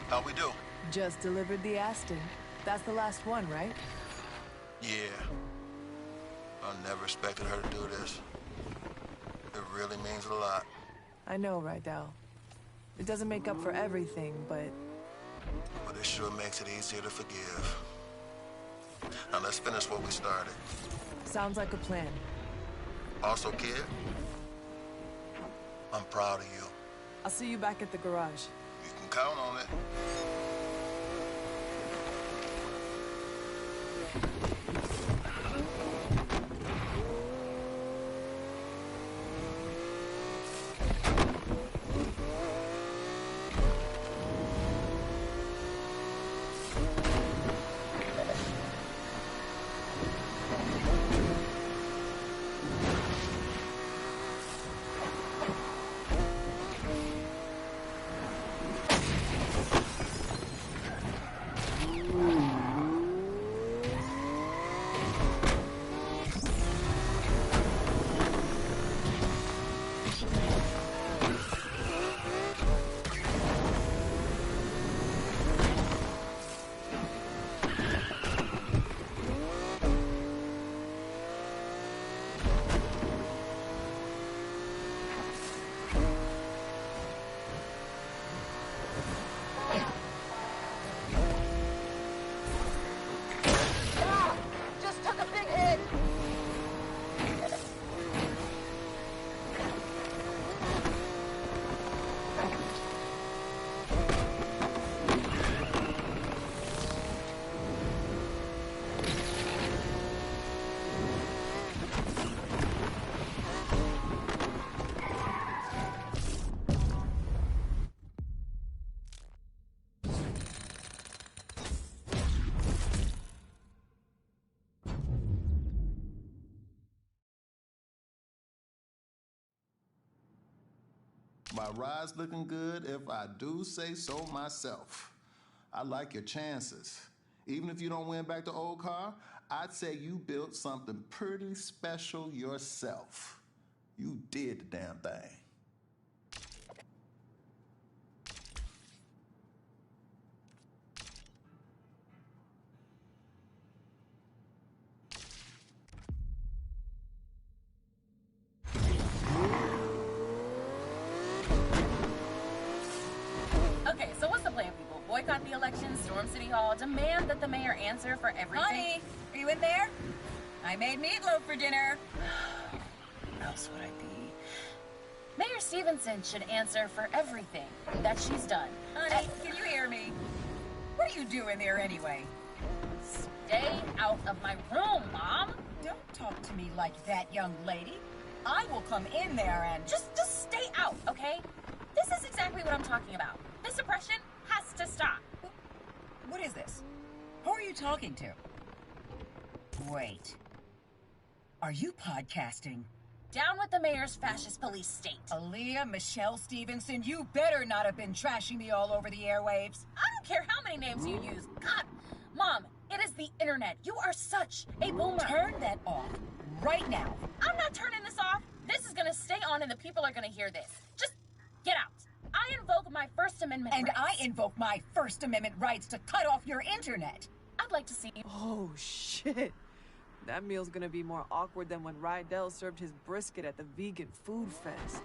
How we do? Just delivered the Aston. That's the last one, right? Yeah. I never expected her to do this. It really means a lot. I know, Rydell. It doesn't make up for everything, but... But it sure makes it easier to forgive. Now let's finish what we started. Sounds like a plan. Also, kid, I'm proud of you. I'll see you back at the garage. You can count on it. My ride's looking good, if I do say so myself. I like your chances. Even if you don't win back the old car, I'd say you built something pretty special yourself. You did the damn thing. Okay, so what's the plan, people? Boycott the election, storm City Hall, demand that the mayor answer for everything? Honey, are you in there? I made meatloaf for dinner. Where else would I be? Mayor Stevenson should answer for everything that she's done. Honey, can you hear me? What are you doing there anyway? Stay out of my room, Mom. Don't talk to me like that, young lady. I will come in there and... Just stay out, okay? This is exactly what I'm talking about. This oppression has to stop. What is this? Who are you talking to? Wait. Are you podcasting? Down with the mayor's fascist police state. Aaliyah Michelle Stevenson, you better not have been trashing me all over the airwaves. I don't care how many names you use. God, Mom, it is the internet. You are such a boomer. Turn that off right now. I'm not turning this off. This is gonna stay on and the people are gonna hear this. Just get out. I invoke my First Amendment and rights. I invoke my First Amendment rights to cut off your internet. I'd like to see you. Oh, shit. That meal's gonna be more awkward than when Rydell served his brisket at the vegan food fest.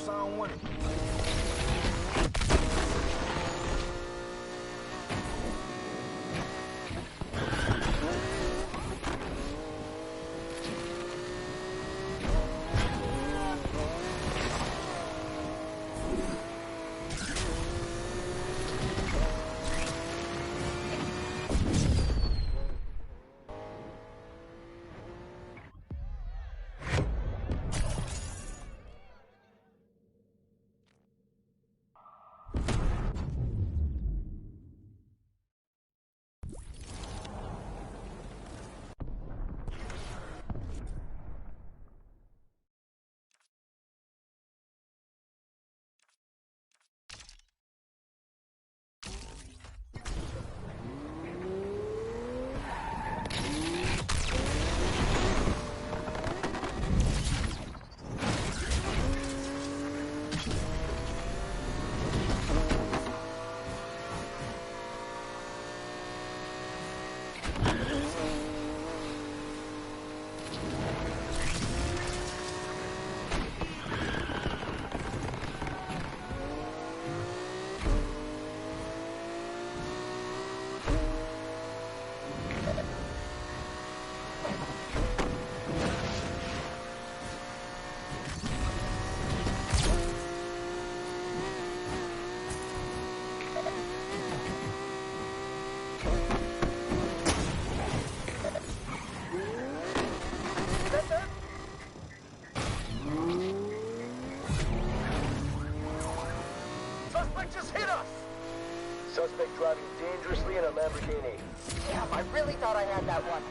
I don't want it. Suspect driving dangerously in a Lamborghini. Damn, I really thought I had that one.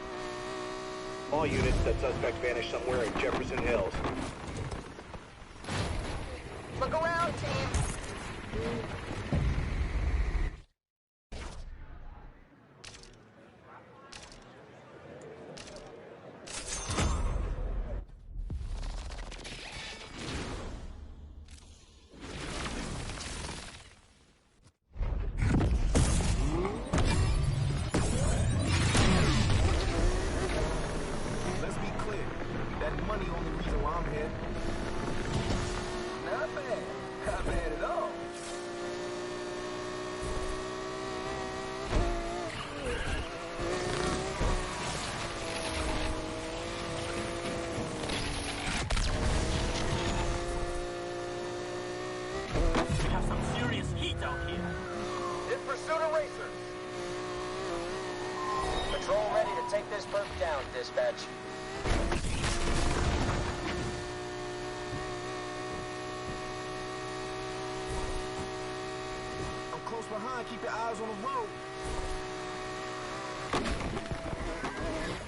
All units, that suspect vanished somewhere in Jefferson Hills. Look around, team. Take this perp down, dispatch. I'm close behind. Keep your eyes on the road.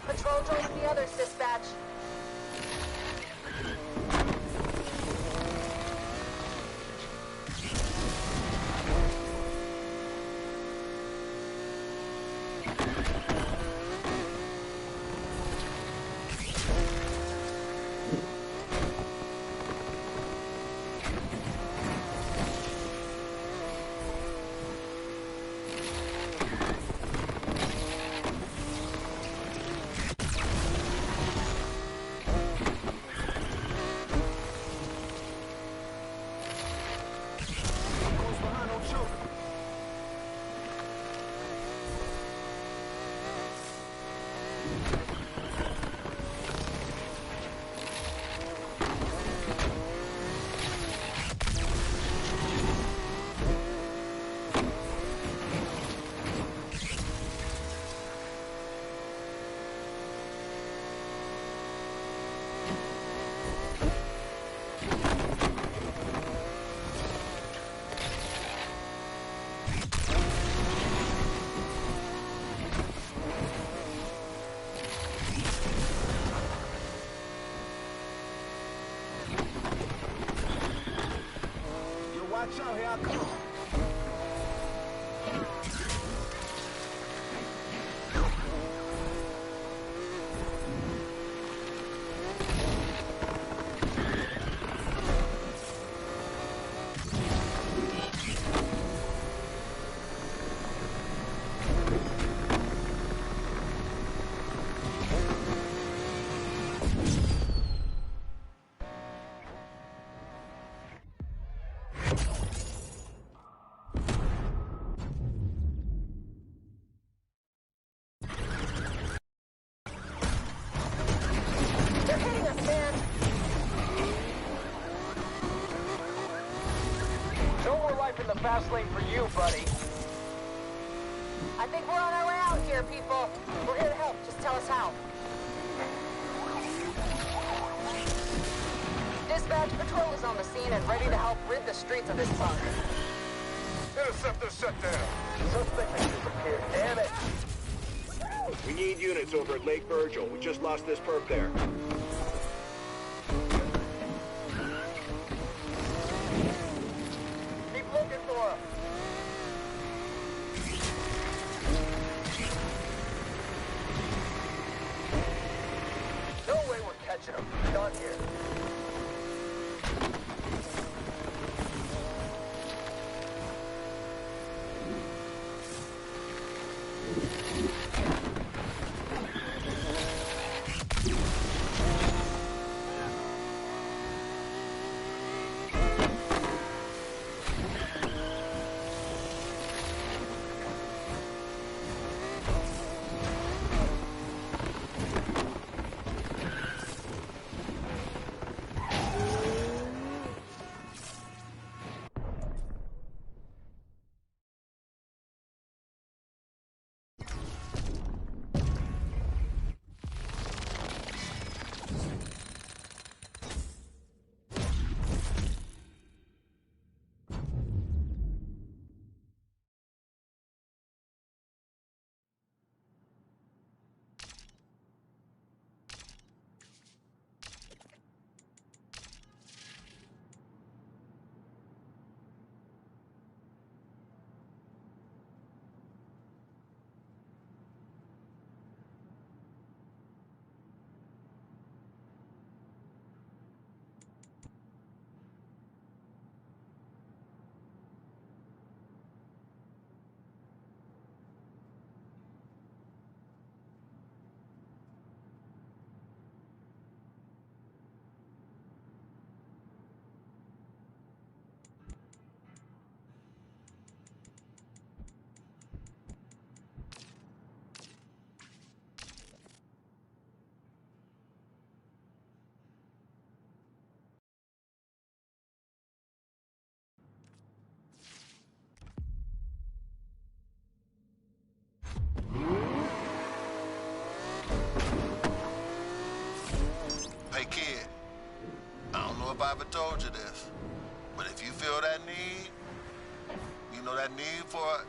Patrol joins the others, dispatch. Watch out, here I come. in the fast lane for you, buddy. I think we're on our way out here, people. We're here to help. Just tell us how. Dispatch, patrol is on the scene and ready to help rid the streets of this bug. Interceptor shut down. Suspect has disappeared. Damn it. We need units over at Lake Virgil. We just lost this perp there. Keep looking for him. No way we're catching him. Done here. Hey, kid, I don't know if I ever told you this, but if you feel that need, you know that need for,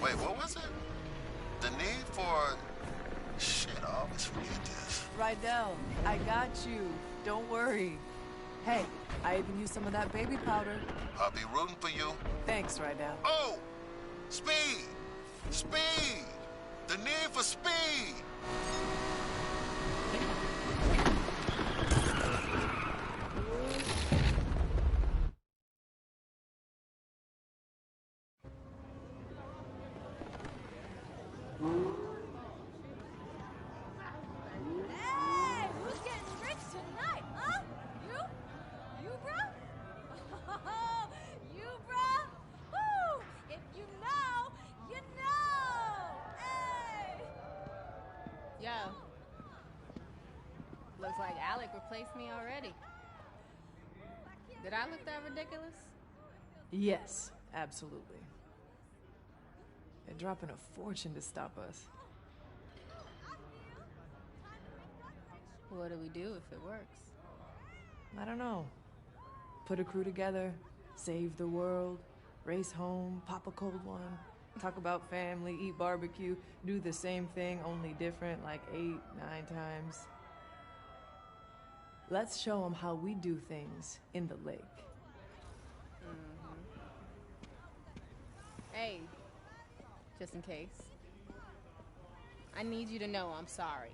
wait, what was it? The need for, shit, I always forget this. Rydell, I got you. Don't worry. Hey, I even used some of that baby powder. I'll be rooting for you. Thanks, Rydell. Oh, speed, speed, the need for speed. Hey, who's getting rich tonight, huh? You? You, bruh? You, bruh? Woo! If you know, you know! Hey! Yo. Looks like Alec replaced me already. Did I look that ridiculous? Yes, absolutely. They're dropping a fortune to stop us. What do we do if it works? I don't know. Put a crew together, save the world, race home, pop a cold one, talk about family, eat barbecue, do the same thing, only different, like 8, 9 times. Let's show them how we do things in the lake. Hey, just in case. I need you to know I'm sorry.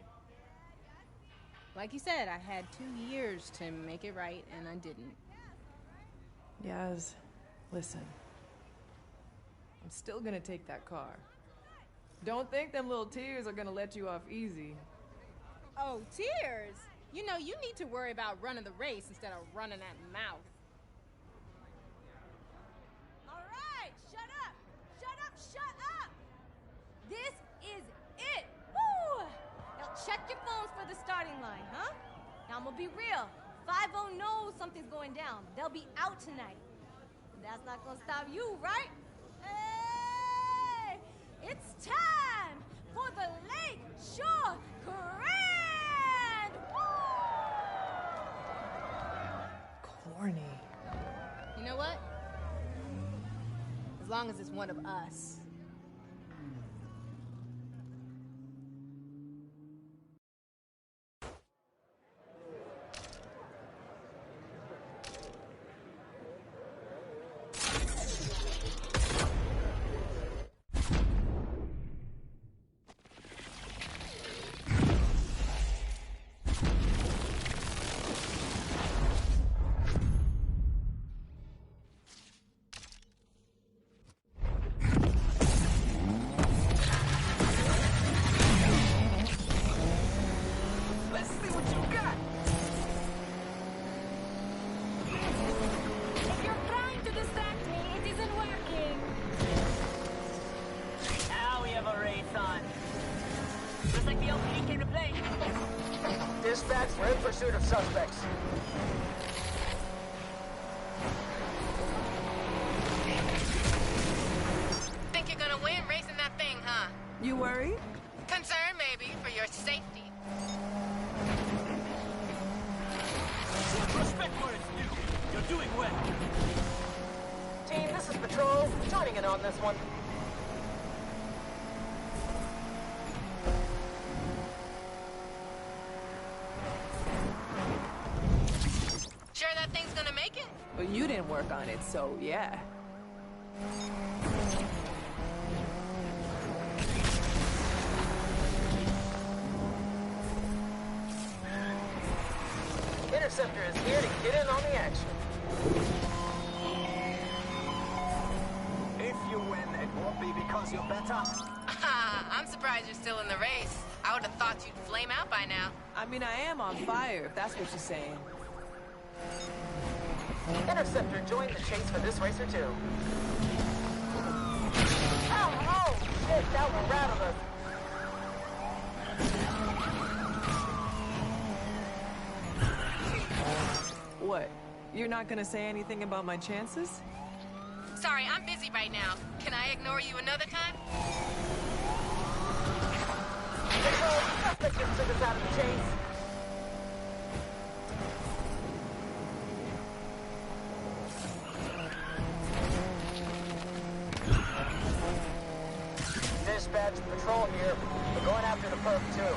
Like you said, I had 2 years to make it right, and I didn't. Yaz, listen. I'm still gonna take that car. Don't think them little tears are gonna let you off easy. Oh, tears? You know, you need to worry about running the race instead of running that mouth. All right, shut up! Shut up, shut up! This is it! Woo! Now check your phones for the starting line, huh? Now I'm gonna be real. 5-0 knows something's going down. They'll be out tonight. That's not gonna stop you, right? Hey! It's time for the Lake Shore Grand! Corny. You know what? As long as it's one of us. Dispatch, we're in pursuit of suspects. Think you're gonna win racing that thing, huh? You worried? Concerned, maybe, for your safety. Respect where it's due. You're doing well. Team, this is Patrol. Joining in on this one. Sure that thing's gonna make it? Well, you didn't work on it, so yeah. Interceptor is here to get in on the action. If you win, it won't be because you're better. I'm surprised you're still in the race. I would have thought you'd flame out by now. I mean, I am on fire, if that's what you're saying. Interceptor joined the chase for this racer too. Oh, shit, that one rattled us. What? You're not gonna say anything about my chances? Sorry, I'm busy right now. Can I ignore you another time? Suspect just took us out of the chase. Dispatch, Patrol here. We're going after the perp too.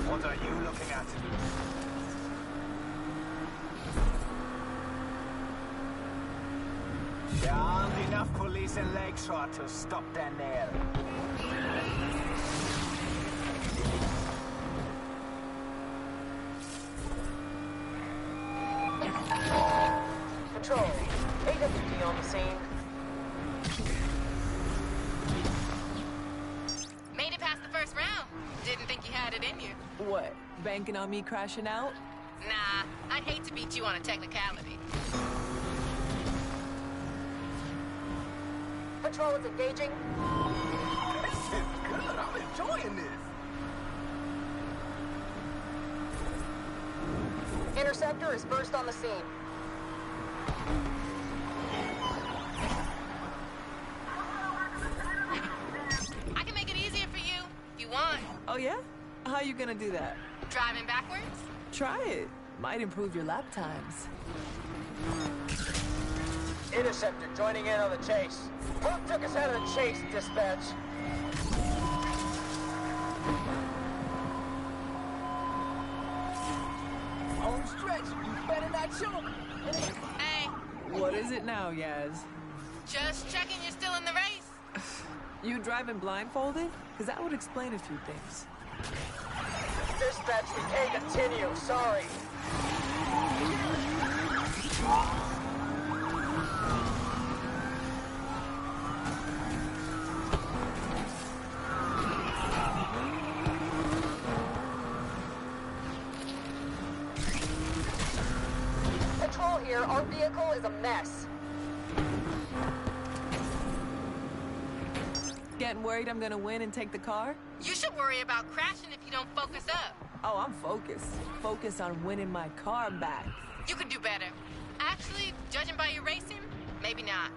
What are you looking at? There aren't enough police in Lakeshore to stop Danielle. Patrol, AWD on the scene. Made it past the first round. Didn't think you had it in you. What? Banking on me crashing out? Nah, I'd hate to beat you on a technicality. Patrol is engaging. This is good. I'm enjoying this. Interceptor is first on the scene. I can make it easier for you, if you want. Oh yeah? How you gonna do that? Driving backwards? Try it. Might improve your lap times. Interceptor joining in on the chase. Perp took us out of the chase, dispatch. Home stretch. You better not choke. Hey. What is it now, Yaz? Just checking you're still in the race. You driving blindfolded? Because that would explain a few things. Dispatch, we can't continue. Sorry. Carl here. Our vehicle is a mess. Getting worried I'm gonna win and take the car? You should worry about crashing if you don't focus up. Oh, I'm focused. Focused on winning my car back. You could do better. Actually, judging by your racing, maybe not.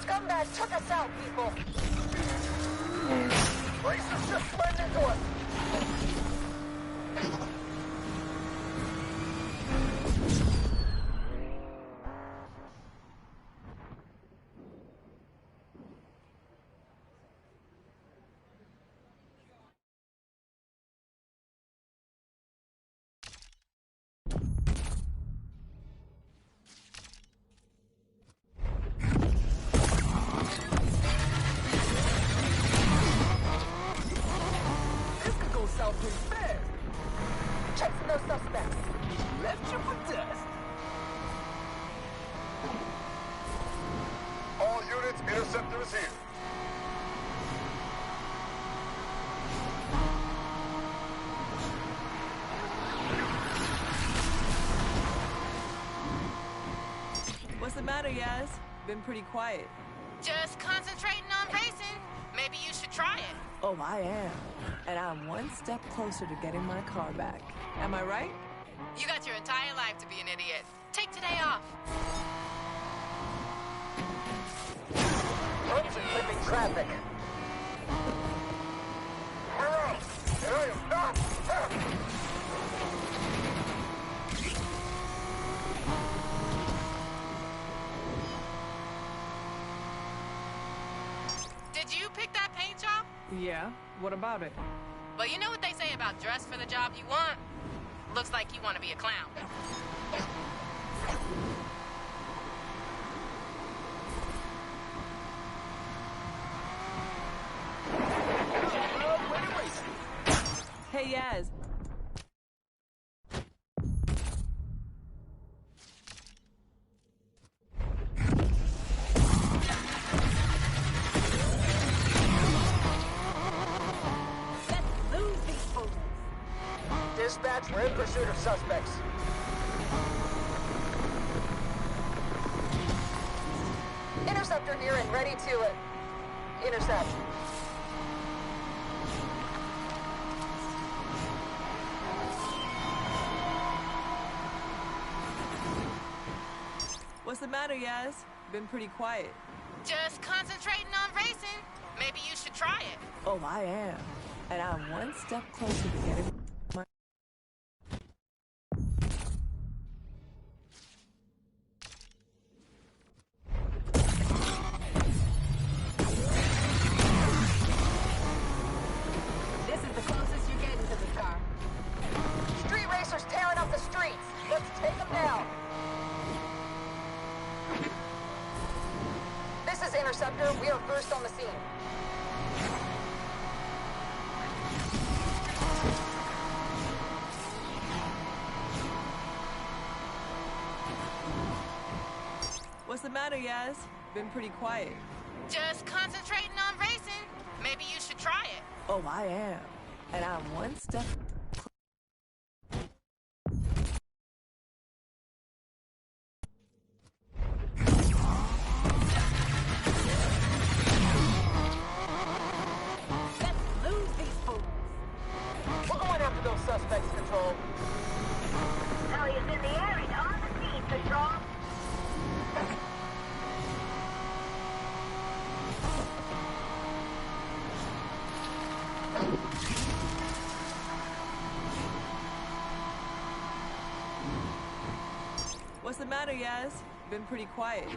Scumbag took us out, people. Racers just slammed into us. Check for those suspects. Left you for dust. All units, interceptor is here. What's the matter, Yaz? Been pretty quiet. Just concentrating on racing. Maybe you should try it. Oh, I am. And I'm one step closer to getting my car back. Am I right? You got your entire life to be an idiot. Take today off. Roads are clipping traffic. And I am not happy. Did you pick that paint job? Yeah. What about it? Well, you know what they say about dress for the job you want? Looks like you want to be a clown. Hey, Yaz. Dispatch, we're in pursuit of suspects. Interceptor near and ready to intercept. What's the matter, Yaz? Been pretty quiet. Just concentrating on racing. Maybe you should try it. Oh, I am. And I'm one step closer to getting my... This is the closest you're getting to the car. Street racers tearing up the streets. Let's take them down. This is Interceptor. We are first on the scene. What's the matter, Yaz? Been pretty quiet. Just concentrating on racing. Maybe you should try it. Oh, I am. And I'm one step... We're going after those suspects, Control. Elliott's in the air and on the scene, Control. What's the matter, Yaz? Been pretty quiet.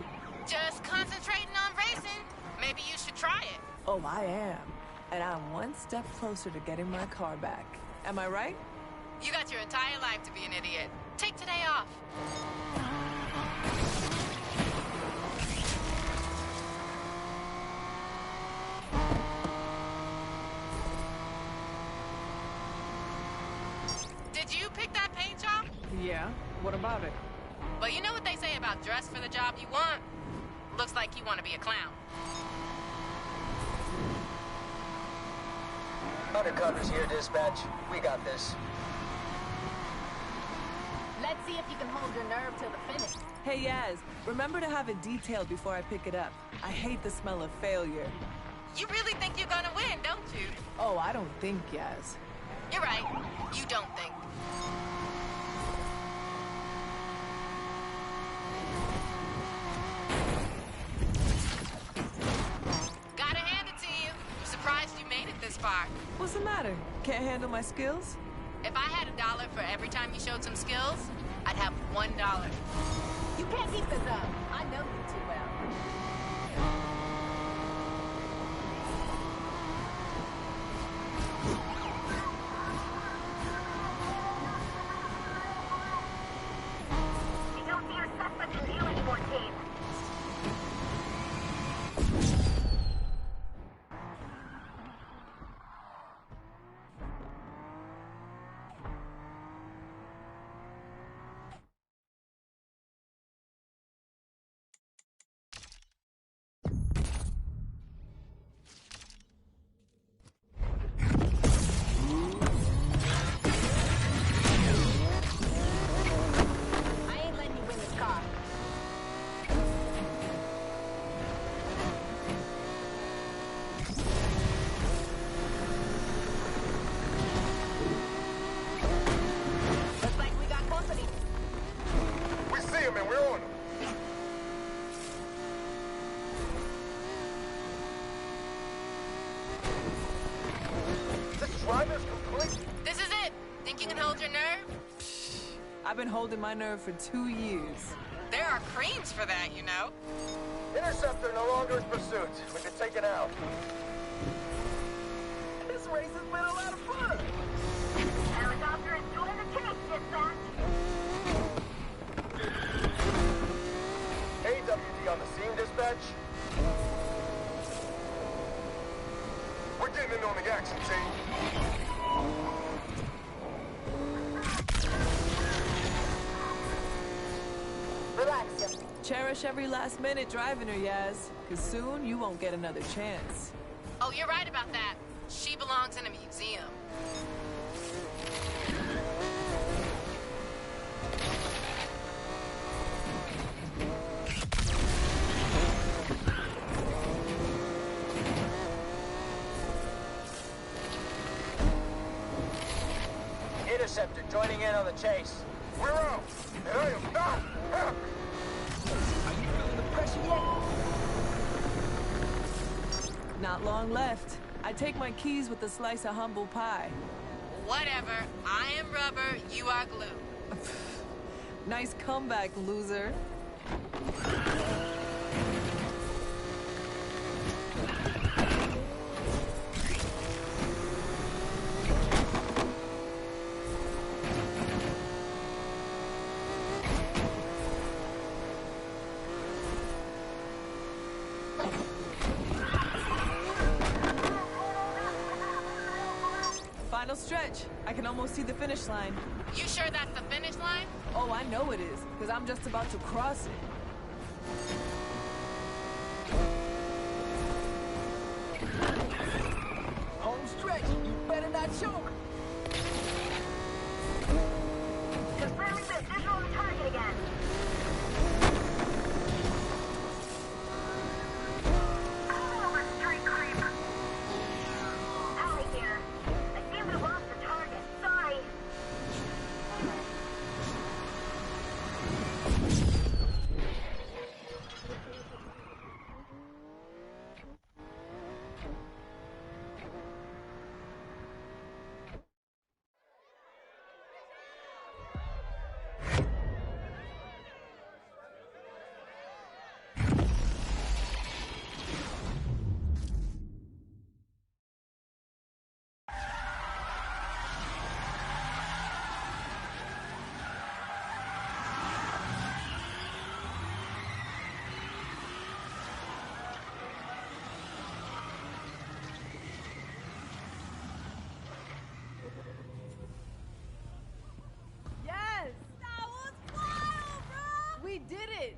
Just concentrating on racing. Maybe you should try it. Oh, I am. And I'm one step closer to getting my car back. Am I right? You got your entire life to be an idiot. Take today off. Did you pick that paint job? Yeah. What about it? Well, you know what they say about dress for the job you want? Looks like you want to be a clown. Undercover's here, dispatch. We got this. Let's see if you can hold your nerve till the finish. Hey, Yaz, remember to have it detailed before I pick it up. I hate the smell of failure. You really think you're gonna win, don't you? Oh, I don't think, Yaz. You're right. You don't think. Gotta hand it to you. I'm surprised you made it this far. What's the matter? Can't handle my skills? If I had $1 for every time you showed some skills, I'd have $1. You can't keep this up. I know you too well. You don't see your suspect in view anymore, team. I ain't letting you win this car. Looks like we got company. We see him and we're on him. This driver's complete. This is it. Think you can hold your nerve? I've been holding my nerve for 2 years. There are creams for that, you know. Interceptor no longer in pursuit. We can take it out. This race has been a lot of fun. Helicopter is doing the chase, dispatch. AWD on the scene, dispatch. We're getting in on the action, team. Relax, young. Cherish every last minute driving her, Yaz, because soon you won't get another chance. Oh, you're right about that. She belongs in a museum. Interceptor joining in on the chase. We're out, and I am not happy. Are you feeling the pressure yet? Not long left. I take my keys with a slice of humble pie. Whatever. I am rubber, you are glue. Nice comeback, loser. Final stretch. I can almost see the finish line. You sure that's the finish line? Oh, I know it is, because I'm just about to cross it. Home stretch. You better not choke. Confirming the visual on the target again. Pull over, street creep. Alley here. I seem to have lost the target. Sorry. Yes! That was wild, bro! We did it!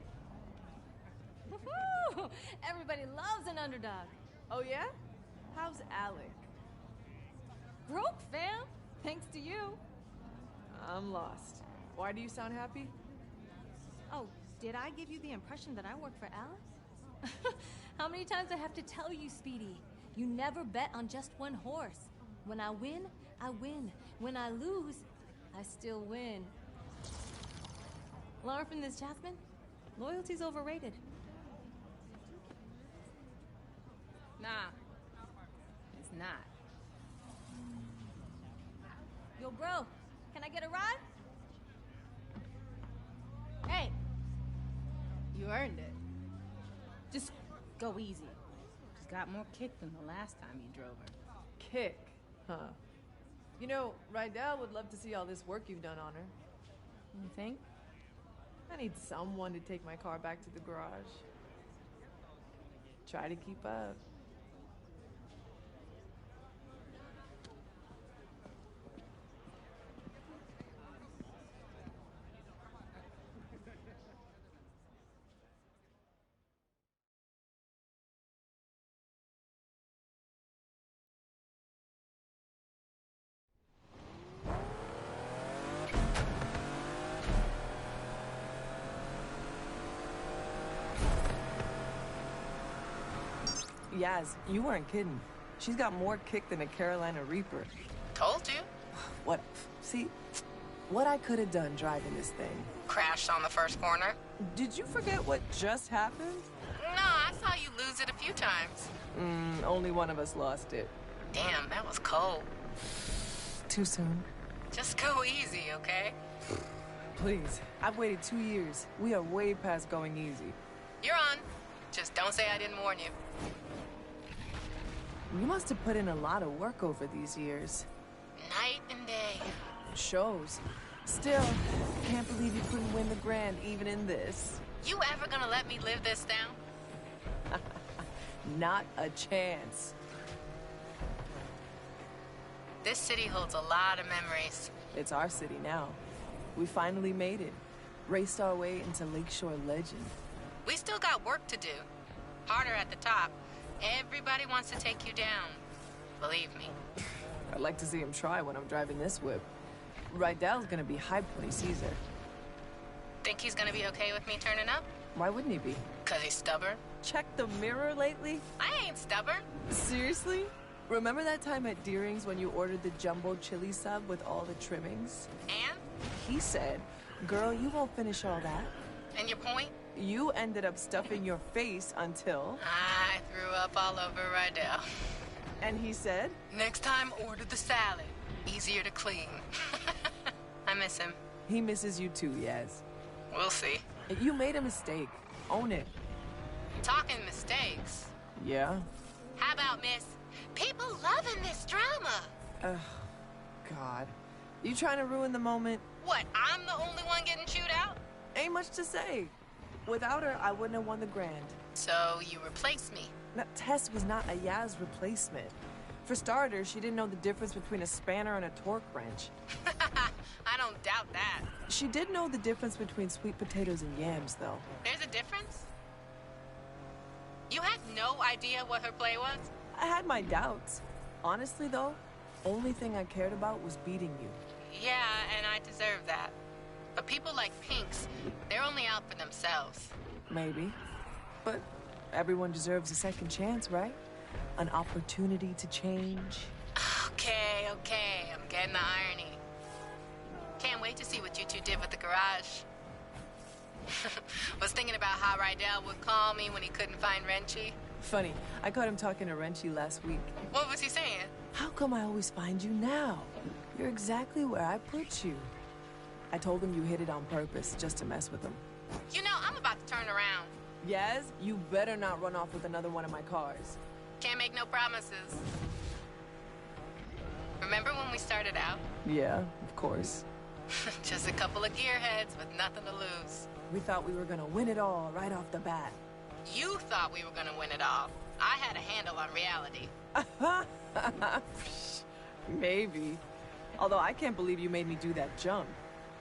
Woohoo! Everybody loves an underdog. Oh, yeah? How's Alec? Broke, fam. Thanks to you. I'm lost. Why do you sound happy? Oh, did I give you the impression that I work for Alex? How many times I have to tell you, Speedy? You never bet on just one horse. When I win, I win. When I lose, I still win. Learn from this, Jasmine. Loyalty's overrated. Nah, it's not. Yo, bro, can I get a ride? Hey! You earned it. Just go easy. She's got more kick than the last time you drove her. Kick, huh? You know, Rydell would love to see all this work you've done on her. You think? I need someone to take my car back to the garage. Try to keep up. Yaz, you weren't kidding. She's got more kick than a Carolina Reaper. Told you. What? See, what I could have done driving this thing. Crashed on the first corner. Did you forget what just happened? No, I saw you lose it a few times. Only one of us lost it. Damn, that was cold. Too soon. Just go easy, okay? Please, I've waited 2 years. We are way past going easy. You're on. Just don't say I didn't warn you. You must have put in a lot of work over these years. Night and day. Shows. Still, can't believe you couldn't win the Grand even in this. You ever gonna let me live this down? Not a chance. This city holds a lot of memories. It's our city now. We finally made it. Raced our way into Lakeshore legend. We still got work to do. Harder at the top. Everybody wants to take you down. Believe me. I'd like to see him try when I'm driving this whip. Rydell's gonna be hyped when he sees her. Think he's gonna be okay with me turning up? Why wouldn't he be? 'Cause he's stubborn? Check the mirror lately? I ain't stubborn. Seriously? Remember that time at Deering's when you ordered the jumbo chili sub with all the trimmings? And? He said, girl, you won't finish all that. And your point? You ended up stuffing your face until... I threw up all over Rydell. And he said? Next time, order the salad. Easier to clean. I miss him. He misses you too, Yaz. We'll see. You made a mistake. Own it. Talking mistakes. Yeah? How about, miss? People loving this drama. Ugh, God. You trying to ruin the moment? What, I'm the only one getting chewed out? Ain't much to say. Without her, I wouldn't have won the Grand. So you replaced me? Now, Tess was not a Yaz replacement. For starters, she didn't know the difference between a spanner and a torque wrench. I don't doubt that. She did know the difference between sweet potatoes and yams, though. There's a difference? You had no idea what her play was? I had my doubts. Honestly, though, only thing I cared about was beating you. Yeah, and I deserve that. But people like Pinks, they're only out for themselves. Maybe. But everyone deserves a second chance, right? An opportunity to change. Okay, I'm getting the irony. Can't wait to see what you two did with the garage. Was thinking about how Rydell would call me when he couldn't find Renchi. Funny, I caught him talking to Renchi last week. What was he saying? How come I always find you now? You're exactly where I put you. I told him you hit it on purpose, just to mess with him. You know, I'm about to turn around. Yaz, you better not run off with another one of my cars. Can't make no promises. Remember when we started out? Yeah, of course. Just a couple of gearheads with nothing to lose. We thought we were gonna win it all right off the bat. You thought we were gonna win it all. I had a handle on reality. Maybe. Although I can't believe you made me do that jump.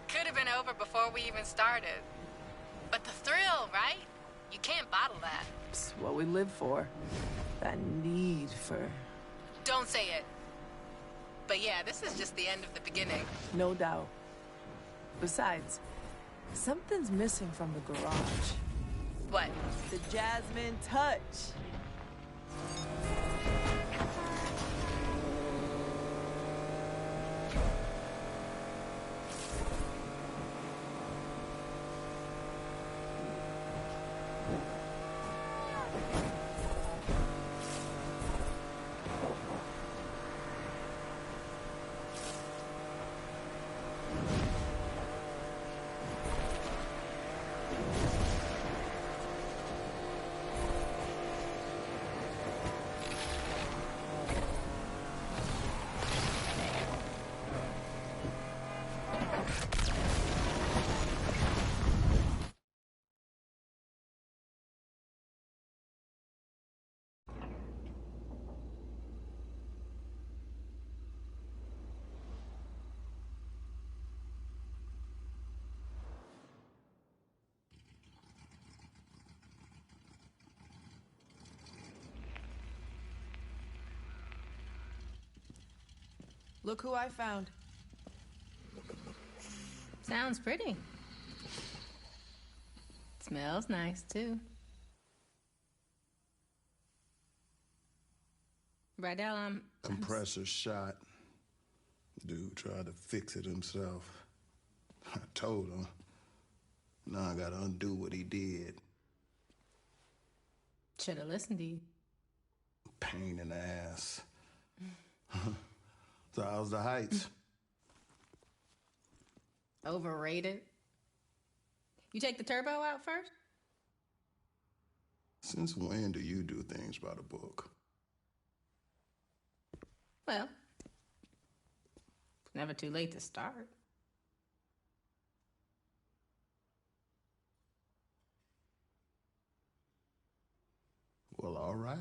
Could have been over before we even started. But the thrill, right? You can't bottle that. It's what we live for. That need for... Don't say it. But yeah, this is just the end of the beginning. No doubt. Besides, something's missing from the garage. What? The Jasmine touch. Look who I found. Sounds pretty. Smells nice, too. Rydell, Compressor shot. Dude tried to fix it himself. I told him. Now I gotta undo what he did. Should've listened to you. Pain in the ass. So how's the heights? Overrated. You take the turbo out first? Since when do you do things by the book? Well, it's never too late to start. Well, all right.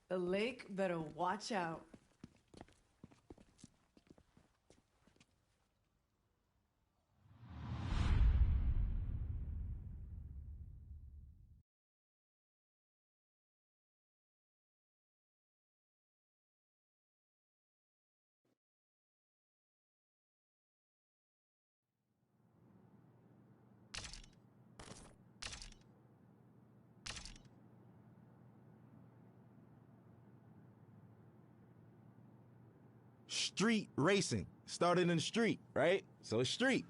The lake better watch out. Street racing started in the street, right? So it's street.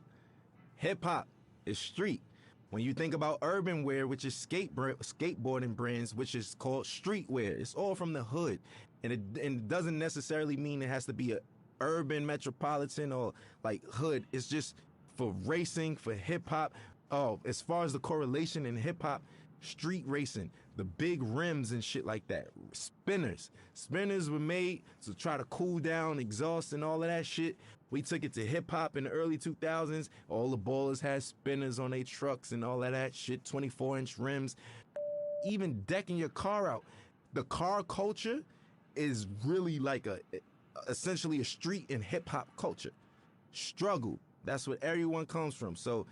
Hip hop is street. When you think about urban wear, which is skateboarding brands, which is called streetwear, it's all from the hood. And it doesn't necessarily mean it has to be a urban metropolitan or like hood. It's just for racing, for hip hop. Oh, as far as the correlation in hip hop, street racing, the big rims and shit like that. Spinners. Spinners were made to try to cool down exhaust and all of that shit. We took it to hip hop in the early 2000s. All the ballers had spinners on their trucks and all of that shit, 24-inch rims. Even decking your car out. The car culture is really like essentially a street and hip hop culture. Struggle. That's what everyone comes from. So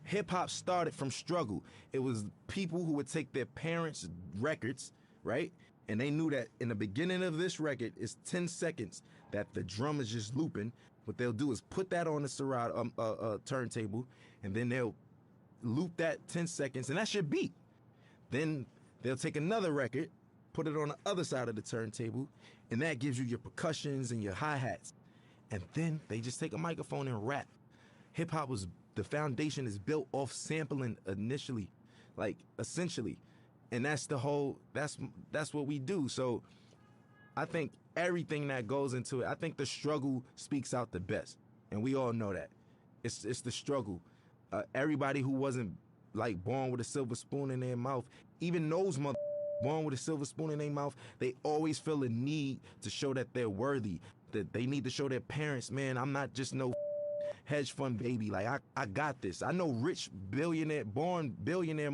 hip hop started from struggle. It was people who would take their parents' records, right? And they knew that in the beginning of this record, it's 10 seconds that the drum is just looping. What they'll do is put that on the Serato turntable, and then they'll loop that 10 seconds, and that's your beat. Then they'll take another record, put it on the other side of the turntable, and that gives you your percussions and your hi-hats. And then they just take a microphone and rap. Hip-hop was, the foundation is built off sampling initially, like essentially. And that's the whole, that's what we do. So I think everything that goes into it, I think the struggle speaks out the best. And we all know that. It's the struggle. Everybody who wasn't like born with a silver spoon in their mouth, even those born with a silver spoon in their mouth, they always feel a need to show that they're worthy, that they need to show their parents, man, I'm not just no hedge fund baby. Like, I got this. I know rich born billionaire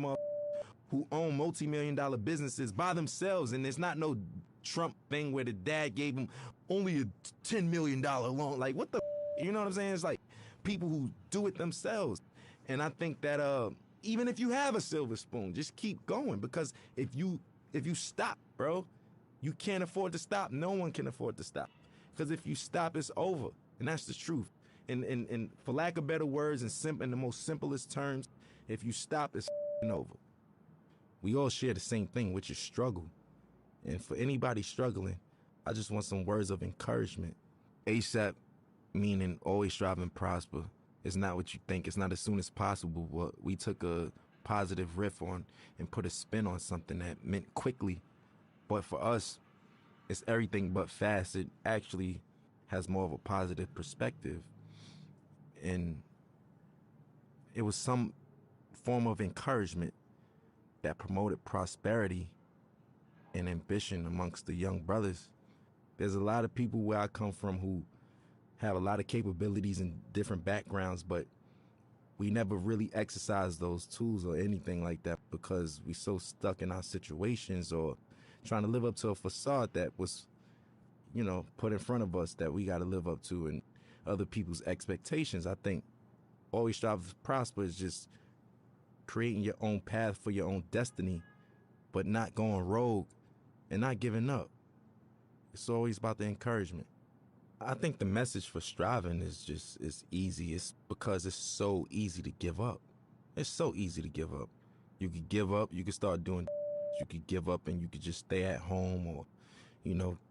who own multi-million-dollar businesses by themselves, and it's not no Trump thing where the dad gave him only a $10 million loan. Like, what the, you know what I'm saying? It's like people who do it themselves. And I think that even if you have a silver spoon, just keep going, because if you stop, bro, you can't afford to stop. No one can afford to stop, because if you stop, it's over, and that's the truth. And for lack of better words, in the most simplest terms, if you stop, it's over. We all share the same thing, which is struggle. And for anybody struggling, I just want some words of encouragement. ASAP, meaning always strive and prosper. It's not what you think. It's not as soon as possible. But we took a positive riff on and put a spin on something that meant quickly. But for us, it's everything but fast. It actually has more of a positive perspective. And it was some form of encouragement that promoted prosperity and ambition amongst the young brothers. There's a lot of people where I come from who have a lot of capabilities and different backgrounds, but we never really exercise those tools or anything like that because we so stuck in our situations or trying to live up to a facade that was, put in front of us that we got to live up to and other people's expectations. I think always strive to prosper is just creating your own path for your own destiny, but not going rogue and not giving up. It's always about the encouragement. I think the message for striving is easy. It's because it's so easy to give up. It's so easy to give up. You could give up, you could start doing, you could give up and you could just stay at home or,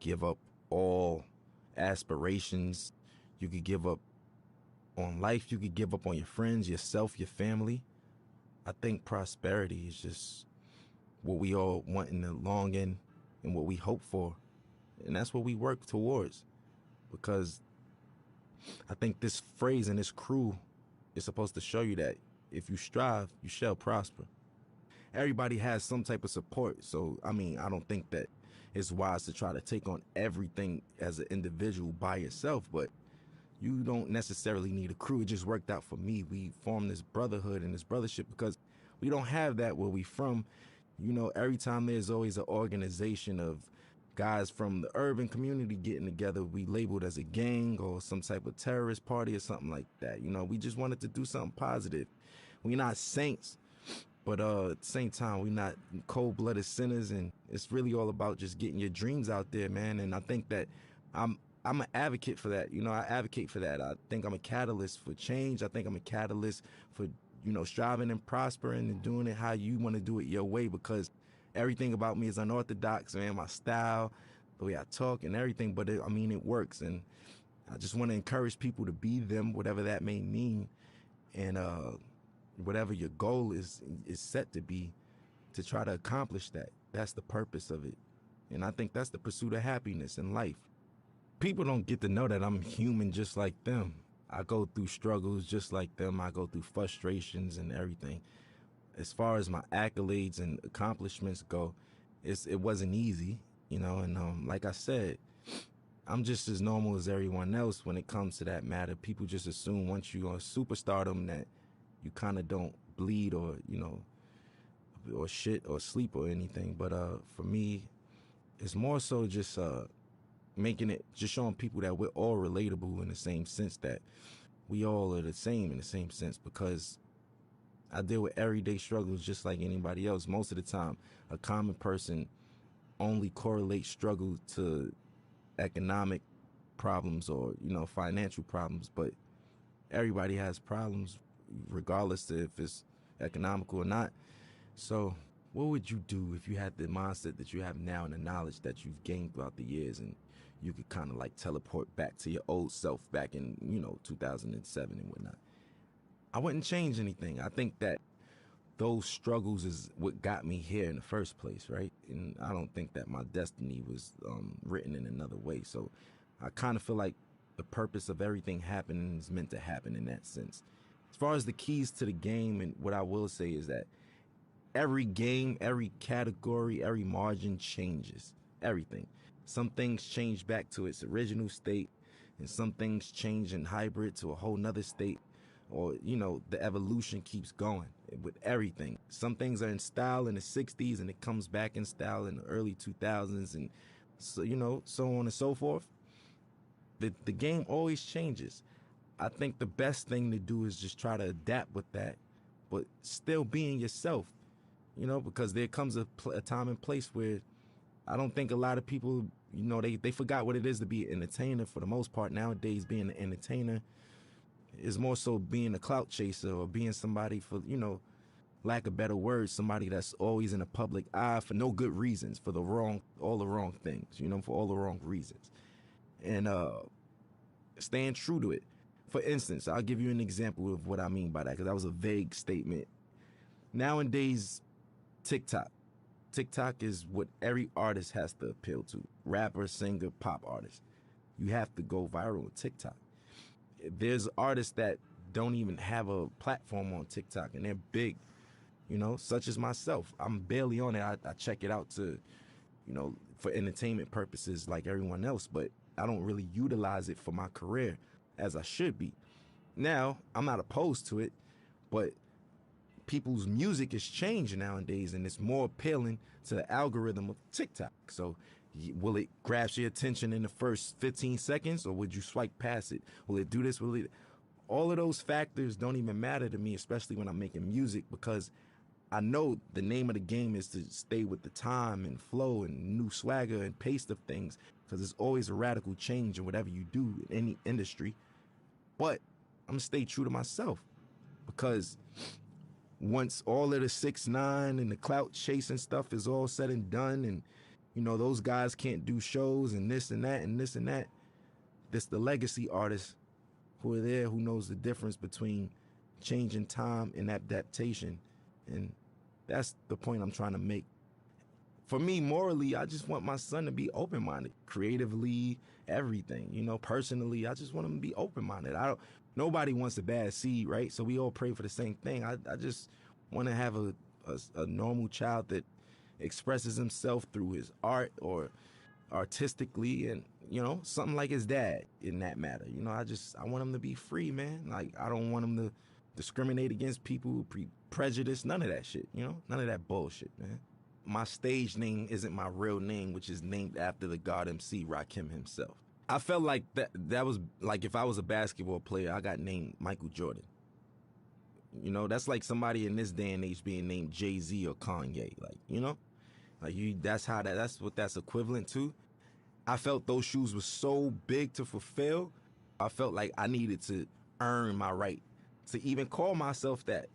give up all aspirations. You could give up on life. You could give up on your friends, yourself, your family. I think prosperity is just what we all want in the long end and what we hope for. And that's what we work towards. Because I think this phrase and this crew is supposed to show you that if you strive, you shall prosper. Everybody has some type of support. So, I don't think that it's wise to try to take on everything as an individual by yourself, but you don't necessarily need a crew. It just worked out for me. We formed this brotherhood and this brothership because we don't have that where we from. Every time there's always an organization of guys from the urban community getting together, we labeled as a gang or some type of terrorist party or something like that. We just wanted to do something positive. We're not saints, but at the same time, we're not cold-blooded sinners, and it's really all about just getting your dreams out there, man. And I think that I'm an advocate for that. I advocate for that. I think I'm a catalyst for change. I think I'm a catalyst for, striving and prospering and doing it how you want to do it your way, because everything about me is unorthodox, man. My style, the way I talk and everything, but it works. And I just want to encourage people to be them, whatever that may mean. And whatever your goal is set to be, to try to accomplish that. That's the purpose of it. And I think that's the pursuit of happiness in life. People don't get to know that I'm human just like them. I go through struggles just like them. I go through frustrations and everything. As far as my accolades and accomplishments go, it wasn't easy, and like I said, I'm just as normal as everyone else when it comes to that matter. People just assume once you're on superstardom that you kind of don't bleed or, or shit or sleep or anything. But for me, it's more so just just showing people that we're all relatable in the same sense, that we all are the same in the same sense, because I deal with everyday struggles just like anybody else. Most of the time, a common person only correlates struggle to economic problems or, financial problems, but everybody has problems regardless of if it's economical or not. So what would you do if you had the mindset that you have now and the knowledge that you've gained throughout the years, and you could kind of like teleport back to your old self back in, 2007 and whatnot? I wouldn't change anything. I think that those struggles is what got me here in the first place, right? And I don't think that my destiny was written in another way. So I kind of feel like the purpose of everything happening is meant to happen in that sense. As far as the keys to the game, and what I will say is that every game, every category, every margin changes. Everything. Some things change back to its original state, and some things change in hybrid to a whole nother state. Or, the evolution keeps going with everything. Some things are in style in the 60s, and it comes back in style in the early 2000s, and so, so on and so forth. The game always changes. I think the best thing to do is just try to adapt with that, but still being yourself, you know, because there comes a time and place where I don't think a lot of people, you know, they forgot what it is to be an entertainer for the most part. Nowadays, being an entertainer is more so being a clout chaser or being somebody for, you know, lack of better words, somebody that's always in the public eye for no good reasons, for all the wrong things, you know, for all the wrong reasons. And staying true to it. For instance, I'll give you an example of what I mean by that, because that was a vague statement. Nowadays, TikTok is what every artist has to appeal to. Rapper, singer, pop artist. You have to go viral on TikTok. There's artists that don't even have a platform on TikTok, and they're big, you know, such as myself. I'm barely on it. I check it out to, you know, for entertainment purposes like everyone else, but I don't really utilize it for my career as I should be. Now, I'm not opposed to it, but people's music is changing nowadays, and it's more appealing to the algorithm of TikTok. So will it grasp your attention in the first 15 seconds, or would you swipe past it? Will it do this? All of those factors don't even matter to me, especially when I'm making music, because I know the name of the game is to stay with the time and flow and new swagger and pace of things, because there's always a radical change in whatever you do in any industry. But I'm gonna stay true to myself, because once all of the 6ix9ine and the clout chasing stuff is all said and done, and you know those guys can't do shows and this and that and this and that, this the legacy artists who are there, who knows the difference between changing time and adaptation. And that's the point I'm trying to make. For me, morally, I just want my son to be open-minded, creatively, everything. You know, personally, I just want him to be open-minded. Nobody wants a bad seed, right? So we all pray for the same thing. I just want to have a normal child that expresses himself through his art or artistically, and, you know, something like his dad in that matter. You know, I want him to be free, man. Like, I don't want him to discriminate against people, prejudice, none of that shit, you know? None of that bullshit, man. My stage name isn't my real name, which is named after the God MC Rakim himself. I felt like that was like if I was a basketball player, I got named Michael Jordan. You know, that's like somebody in this day and age being named Jay-Z or Kanye, like, you know? Like that's what that's equivalent to. I felt those shoes were so big to fulfill. I felt like I needed to earn my right to even call myself that.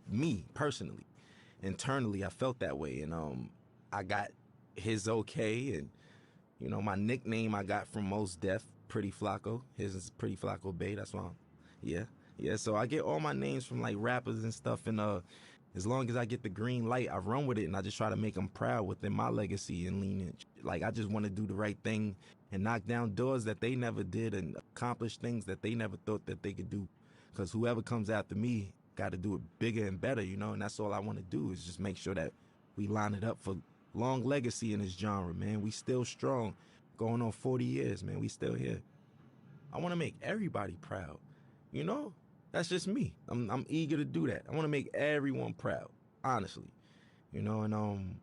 Me personally, internally, I felt that way, and I got his okay, and you know my nickname I got from Mos Def, Pretty Flacco. His is Pretty Flacco Bay. That's why, yeah. So I get all my names from like rappers and stuff, and as long as I get the green light, I run with it, and I just try to make them proud within my legacy and lineage. Like, I just want to do the right thing and knock down doors that they never did and accomplish things that they never thought that they could do. Because whoever comes after me got to do it bigger and better, you know, and that's all I want to do is just make sure that we line it up for long legacy in this genre, man. We still strong, going on 40 years, man. We still here. I want to make everybody proud, you know? That's just me. I'm eager to do that. I want to make everyone proud, honestly. You know, and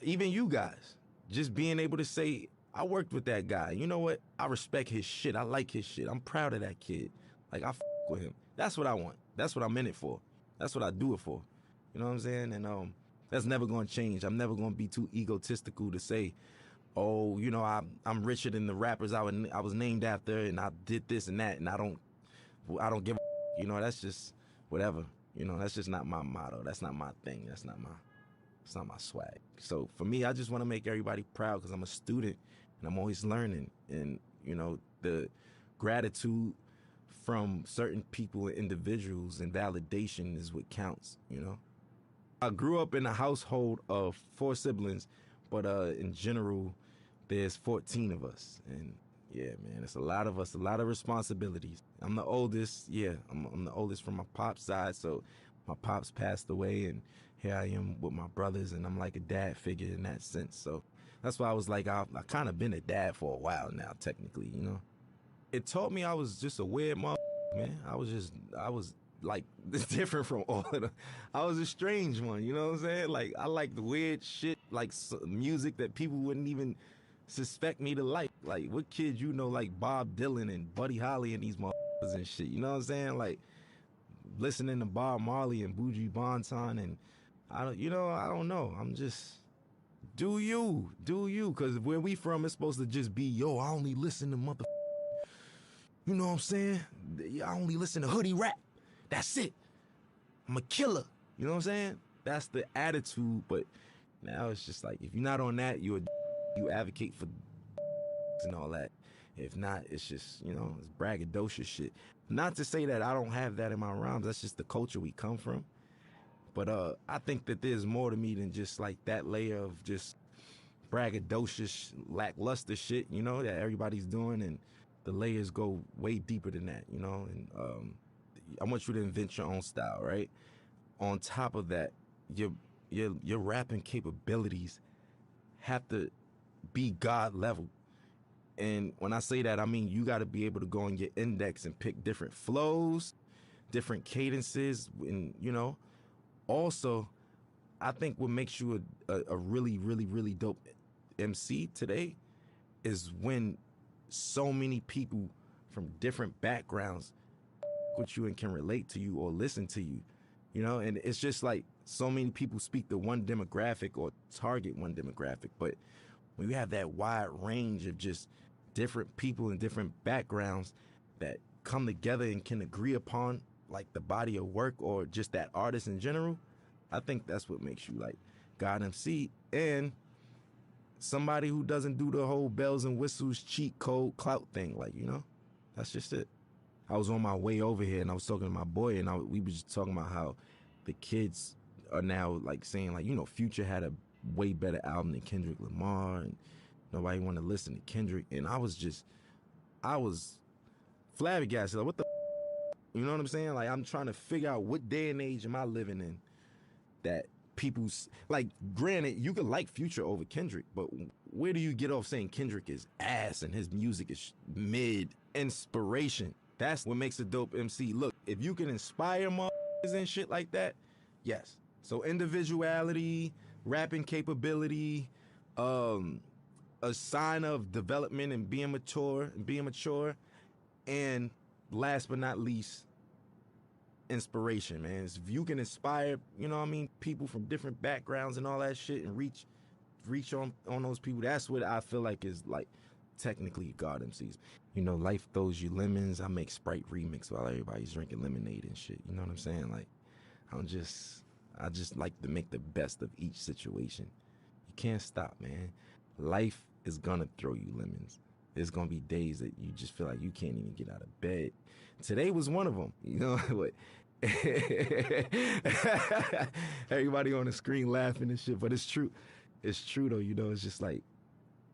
even you guys, just being able to say, I worked with that guy. You know what? I respect his shit. I like his shit. I'm proud of that kid. Like, I with him. That's what I want. That's what I'm in it for. That's what I do it for. You know what I'm saying? And that's never going to change. I'm never going to be too egotistical to say, oh, you know, I'm richer than the rappers I was named after, and I did this and that, and I don't give a. You know, that's just whatever. You know, that's just not my motto. That's not my thing. It's not my swag. So for me, I just want to make everybody proud because I'm a student and I'm always learning. And, you know, the gratitude from certain people and individuals and validation is what counts, you know. I grew up in a household of 4 siblings, but in general, there's 14 of us. And yeah, man, it's a lot of us, a lot of responsibilities. I'm the oldest, I'm the oldest from my pop's side, so my pops passed away, and here I am with my brothers, and I'm like a dad figure in that sense. So that's why I was like, I kind of been a dad for a while now, technically, you know. It taught me I was just a weird man. I was like different from all of them. I was a strange one, you know what I'm saying? Like, I like the weird shit, like music that people wouldn't even suspect me to like. Like, what kids you know like Bob Dylan and Buddy Holly and these motherfuckers and shit, you know what I'm saying? Like, listening to Bob Marley and Buju Banton, and I don't know. I'm just, do you, because where we from, it's supposed to just be, yo, I only listen to you know what I'm saying? I only listen to hoodie rap. That's it. I'm a killer. You know what I'm saying? That's the attitude, but now it's just like, if you're not on that, you advocate for and all that. If not, it's just, it's braggadocious shit. Not to say that I don't have that in my rhymes. That's just the culture we come from. But I think that there's more to me than just like that layer of just braggadocious, lackluster shit, that everybody's doing, and the layers go way deeper than that, and I want you to invent your own style, right? On top of that, your rapping capabilities have to be God level. And when I say that, I mean you got to be able to go on your index and pick different flows, different cadences, and also, I think what makes you a really, really, really dope MC today is when so many people from different backgrounds with you and can relate to you or listen to you, and it's just like so many people speak to one demographic or target one demographic, but when you have that wide range of just different people and different backgrounds that come together and can agree upon like the body of work or just that artist in general, I think that's what makes you like God MC, and somebody who doesn't do the whole bells and whistles cheat code clout thing. Like, that's just it. I was on my way over here and I was talking to my boy, and we were just talking about how the kids are now like saying like, Future had a way better album than Kendrick Lamar, and nobody want to listen to Kendrick. And I was flabbergasted. Like, what the, you know what I'm saying? Like, I'm trying to figure out what day and age am I living in that people's, like, granted, you could like Future over Kendrick, but where do you get off saying Kendrick is ass and his music is mid? Inspiration. That's what makes a dope MC. Look, if you can inspire motherfuckers and shit like that, yes. So individuality, rapping capability, a sign of development and being mature, and last but not least, inspiration, man. If you can inspire, people from different backgrounds and all that shit, and reach on those people, that's what I feel like is like technically God MCs. Life throws you lemons. I make Sprite remix while everybody's drinking lemonade and shit. You know what I'm saying? Like, I just like to make the best of each situation. You can't stop, man. Life is gonna throw you lemons. There's gonna be days that you just feel like you can't even get out of bed. Today was one of them. What? Everybody on the screen laughing and shit, but it's true. It's true though. It's just like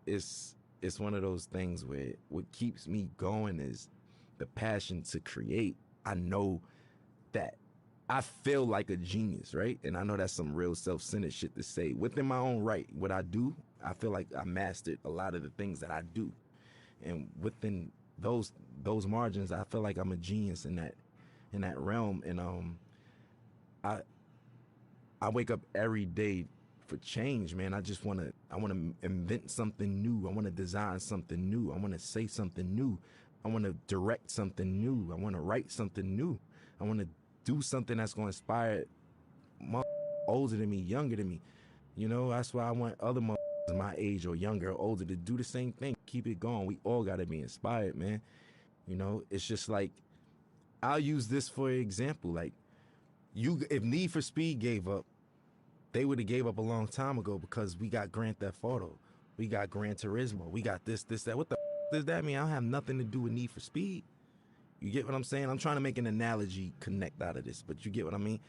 it's one of those things where what keeps me going is the passion to create. I know that I feel like a genius, right? And I know that's some real self-centered shit to say. Within my own right, what I do, I feel like I mastered a lot of the things that I do. And within those margins, I feel like I'm a genius in that realm. And I wake up every day for change, man. I want to invent something new. I want to design something new. I want to say something new. I want to direct something new. I want to write something new. I want to do something that's going to inspire older than me, younger than me. That's why I want other my age or younger or older to do the same thing. Keep it going. We all got to be inspired, man. It's just like, I'll use this for example. Like, if Need for Speed gave up, they would have gave up a long time ago, because we got Grand Theft Auto, we got Gran Turismo, we got this, that. What the does that mean? I don't have nothing to do with Need for Speed. You get what I'm saying? I'm trying to make an analogy connect out of this, but you get what I mean?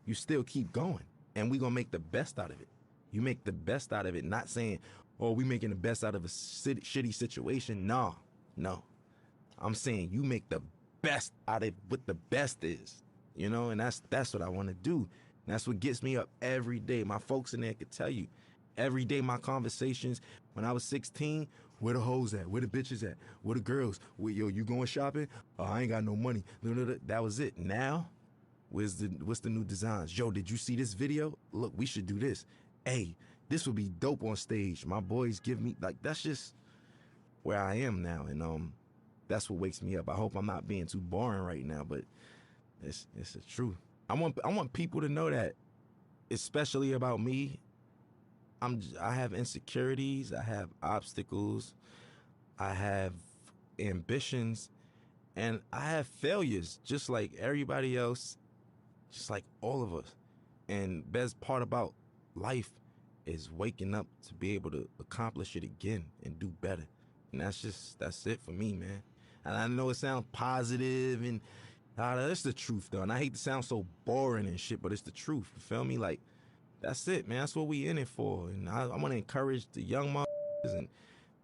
You still keep going, and we gonna make the best out of it. You make the best out of it, not saying, oh, we making the best out of a shitty situation. No. I'm saying you make the best out of what the best is, and that's what I want to do. That's what gets me up every day. My folks in there could tell you, every day my conversations, when I was 16, where the hoes at? Where the bitches at? Where the girls? Yo, you going shopping? Oh, I ain't got no money. That was it. Now, what's the new designs? Yo, did you see this video? Look, we should do this. Hey, this would be dope on stage. My boys give me, like, that's just where I am now. And that's what wakes me up. I hope I'm not being too boring right now, but It's the truth. I want people to know that, especially about me. I have insecurities. I have obstacles. I have ambitions, and I have failures, just like everybody else, just like all of us. And best part about life is waking up to be able to accomplish it again and do better. And that's it for me, man. And I know it sounds positive and that's the truth, though. And I hate to sound so boring and shit, but it's the truth. You feel me? Like, that's it, man. That's what we in it for. And I want to encourage the young motherfuckers and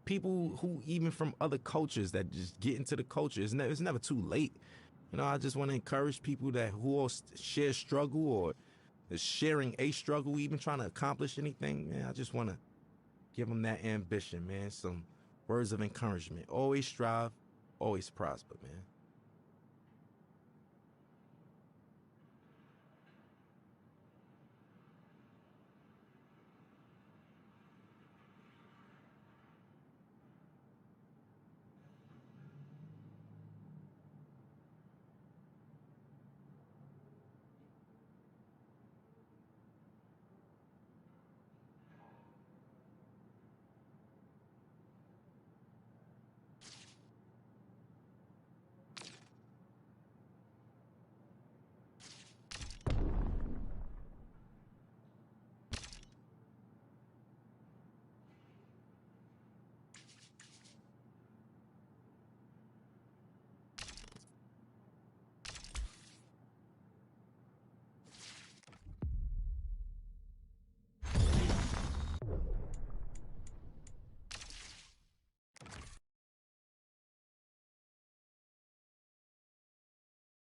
people who even from other cultures that just get into the culture. It's never too late. You know, I just want to encourage people who all share struggle or is sharing a struggle, even trying to accomplish anything, man. I just want to give them that ambition, man. Some words of encouragement. Always strive, always prosper, man.